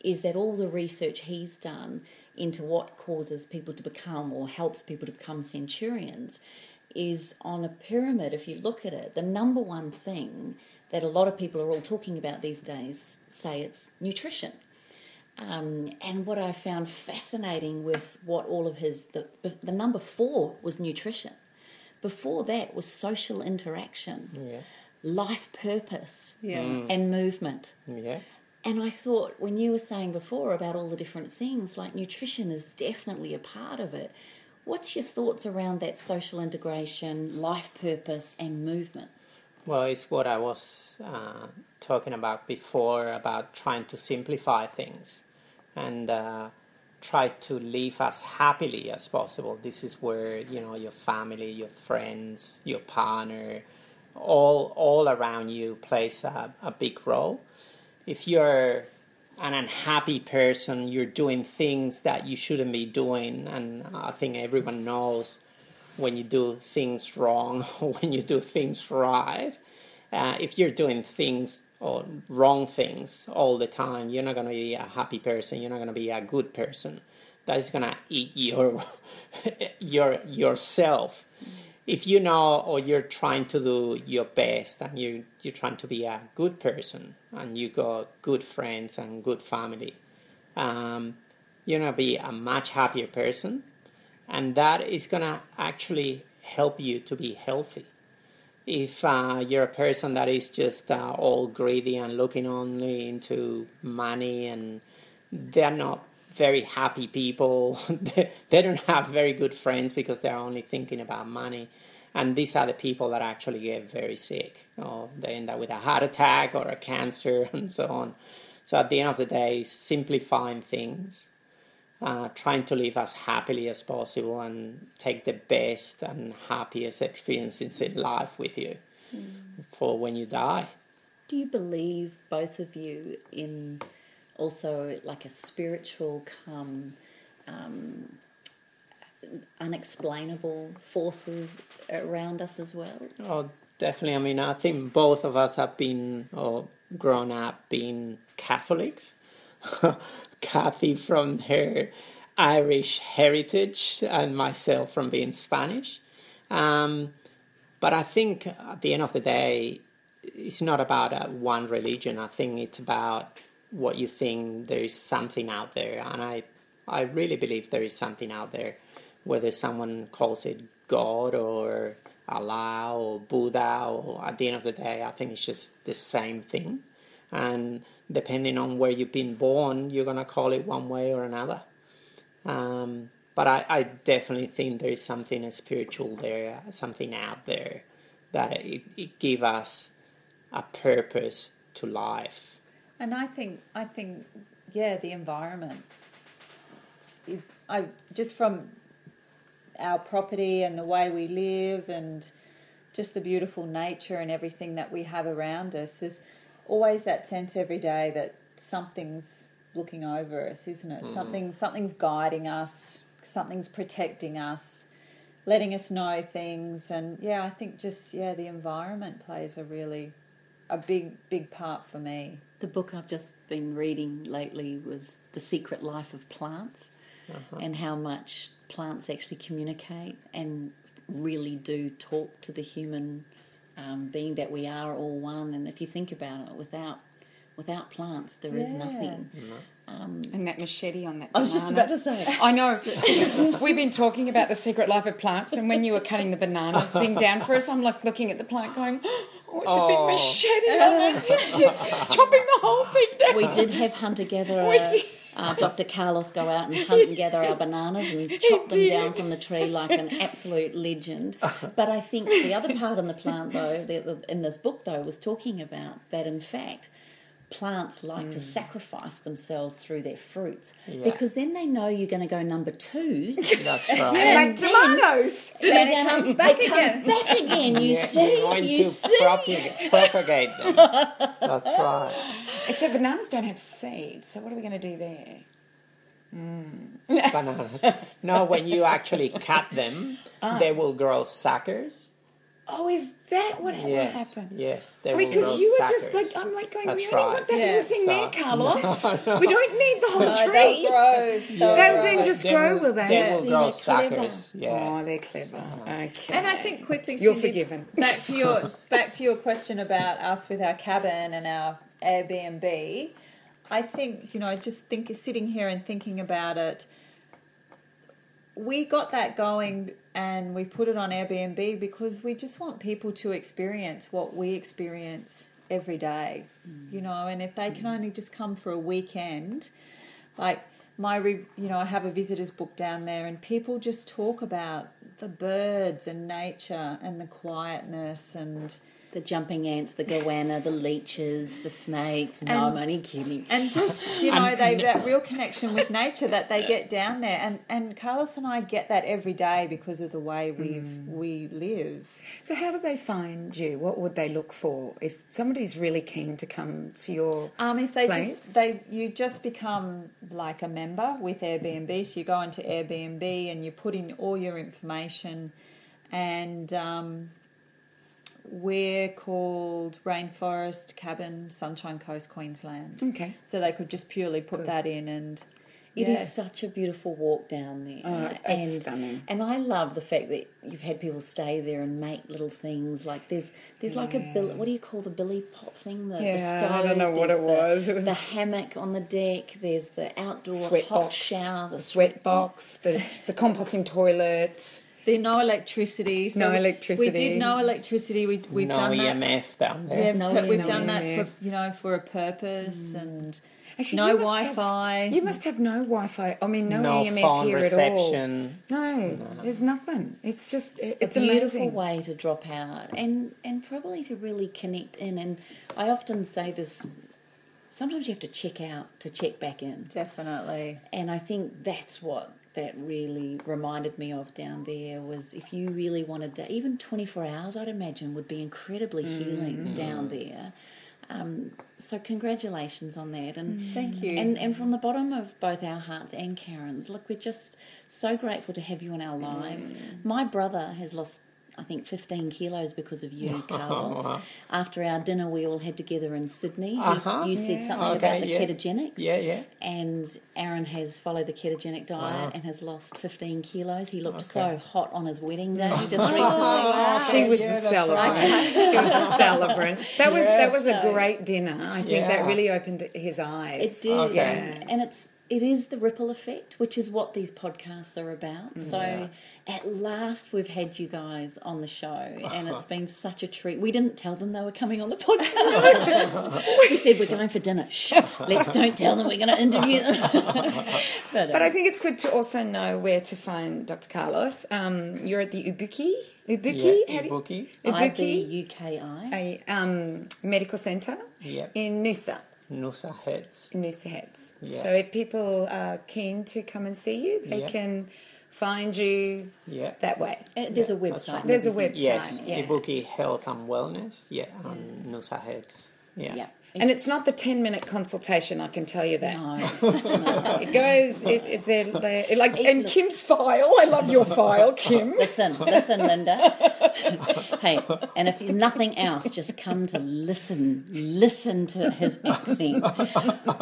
is that all the research he's done into what causes people to become or helps people to become centurions is on a pyramid. If you look at it, the number one thing that a lot of people are all talking about these days say it's nutrition. And what I found fascinating with what all of the number 4 was nutrition. Before that was social interaction, life purpose, and movement. Yeah. And I thought, when you were saying before about all the different things, like nutrition is definitely a part of it. What's your thoughts around that social integration, life purpose, and movement? Well, it's what I was talking about before, about trying to simplify things and try to live as happily as possible. This is where, your family, your friends, your partner, all around you plays a big role. If you're an unhappy person, you're doing things that you shouldn't be doing, and I think everyone knows when you do things wrong or when you do things right. If you're doing things or wrong things all the time, you're not going to be a happy person. You're not going to be a good person. That is going to eat yourself. If you know, or you're trying to do your best, and you're trying to be a good person, and you got good friends and good family, you're going to be a much happier person, and that is going to actually help you to be healthy. If you're a person that is just all greedy and looking only into money, and they're not very happy people, they don't have very good friends because they're only thinking about money. And these are the people that actually get very sick. They end up with a heart attack or a cancer and so on. So at the end of the day, simplifying things, trying to live as happily as possible and take the best and happiest experiences in life with you for when you die. Do you believe, both of you, in also like a spiritual unexplainable forces around us as well? Oh, definitely. I mean, I think both of us have been grown up being Catholics. Cathy from her Irish heritage and myself from being Spanish. But I think at the end of the day, it's not about one religion. I think it's about what you think there is something out there. And I really believe there is something out there, whether someone calls it God or Allah or Buddha, or at the end of the day, I think it's just the same thing. And depending on where you've been born, you're going to call it one way or another. But I definitely think there is something spiritual there, something out there, that it gives us a purpose to life. And I think, the environment. Just from our property and the way we live and just the beautiful nature and everything that we have around us, there's always that sense every day that something's looking over us, isn't it? Something's guiding us, something's protecting us, letting us know things. And yeah, I think just the environment plays a big part for me. The book I've just been reading lately was The Secret Life of Plants, and how much plants actually communicate and really do talk to the human being, that we are all one. And if you think about it, without plants, there is nothing. And that machete on that I was just about to say. I know. Because we've been talking about the secret life of plants, and when you were cutting the banana thing down for us, I'm like looking at the plant going, oh, it's a big machete on it. It's chopping the whole thing down. We did have hunter-gatherer Dr Carlos go out and hunt and gather our bananas and chop them down from the tree like an absolute legend. But I think the other part in the plant, though, in this book, though, was talking about that, in fact, plants like to sacrifice themselves through their fruits, because then they know you're going to go number twos. That's right. Like tomatoes. Then it comes back again. You see? Propagate them. That's right. Except bananas don't have seeds, so what are we going to do there? Bananas. No, when you actually cut them, they will grow suckers. Oh, is that what will happen? Yes, they will grow because you were suckers. just like, I'm like going, That's we only want that right. little thing there, Carlos. We don't need the whole No, tree. they'll grow. They'll then just grow, will they? They will See, grow they're suckers. Yeah. Oh, they're clever. Okay. And I think quickly, You're Cindy, forgiven. Back to your question about us with our cabin and our Airbnb. I think, sitting here and thinking about it, we got that going and we put it on Airbnb because we just want people to experience what we experience every day, and if they can only just come for a weekend, like I have a visitor's book down there and people just talk about the birds and nature and the quietness and The jumping ants, the goanna, the leeches, the snakes. No, I'm only kidding. And just, that real connection with nature that they get down there. And Carlos and I get that every day because of the way we live. So how do they find you? What would they look for if somebody's really keen to come to your place? You just become like a member with Airbnb. So you go into Airbnb and you put in all your information, and we're called Rainforest Cabin, Sunshine Coast, Queensland. Okay. So they could just purely put that in, and it is such a beautiful walk down there. Oh, it's stunning. And I love the fact that you've had people stay there and make little things. Like there's like a what do you call the billy pot thing? The stove. I don't know what it was. The hammock on the deck. There's the outdoor sweat hot box, shower. the sweat box, the composting toilet. There's no electricity. So no electricity. We did no electricity. We've done that. No EMF down there. We've done that for a purpose, and actually, no Wi-Fi. You must have no Wi-Fi. I mean, no EMF phone here reception. at all. No, there's nothing. It's just it's a beautiful amazing. way to drop out and probably to really connect in. And I often say this. Sometimes you have to check out to check back in. Definitely. And I think that's what that really reminded me of down there was if you really wanted to, even 24 hours I'd imagine would be incredibly healing down there. So congratulations on that. And thank you. And from the bottom of both our hearts and Karen's, look, we're just so grateful to have you in our lives. My brother has lost, I think, 15 kilos because of you, Carlos. After our dinner we all had together in Sydney. You said something about the ketogenics. Yeah. And Aaron has followed the ketogenic diet and has lost 15 kilos. He looked so hot on his wedding day just recently. She was the celebrant. She was the celebrant. That was a great dinner. I think that really opened his eyes. It did. Okay. And it is the ripple effect, which is what these podcasts are about. So at last we've had you guys on the show, and it's been such a treat. We didn't tell them they were coming on the podcast. We said we're going for dinner. Shh, don't tell them we're going to interview them. But I think it's good to also know where to find Dr. Carlos. You're at the Ubuki? Ubuki. IBUKI. A medical centre in Noosa. Noosa Heads. Yeah. So if people are keen to come and see you, they can find you that way. There's a website. There's a website. Yes, Ibuki Health and Wellness. On Noosa Heads. Yeah. And it's not the 10-minute consultation, I can tell you that. No. It goes, they're like, and Kim's file, I love your file, Kim. Listen, Linda. Hey, and if nothing else, just come to listen to his accent.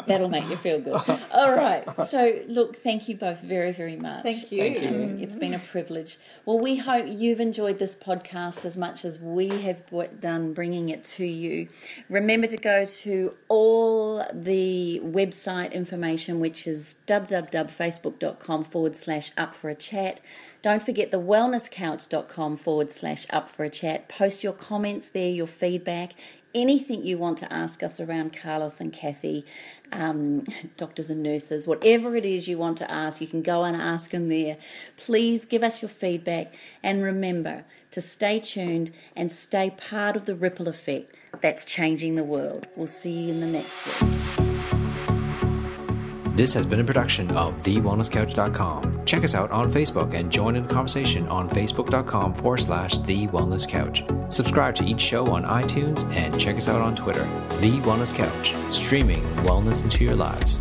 That'll make you feel good. All right. So, look, thank you both very, very much. Thank you. It's been a privilege. Well, we hope you've enjoyed this podcast as much as we have done bringing it to you. Remember to go to all the website information, which is www.facebook.com/up-for-a-chat. Don't forget the wellnesscouch.com/up-for-a-chat. Post your comments there, your feedback, anything you want to ask us around Carlos and Cathy, doctors and nurses, whatever it is you want to ask, you can go and ask them there. Please give us your feedback, and remember to stay tuned and stay part of the ripple effect that's changing the world. We'll see you in the next one. This has been a production of TheWellnessCouch.com. Check us out on Facebook and join in the conversation on Facebook.com/TheWellnessCouch. Subscribe to each show on iTunes and check us out on Twitter. The Wellness Couch, streaming wellness into your lives.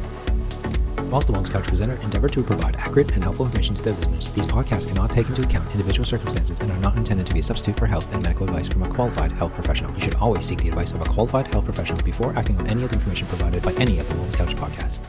Whilst the Wellness Couch presenter endeavor to provide accurate and helpful information to their listeners, these podcasts cannot take into account individual circumstances and are not intended to be a substitute for health and medical advice from a qualified health professional. You should always seek the advice of a qualified health professional before acting on any of the information provided by any of the Wellness Couch podcasts.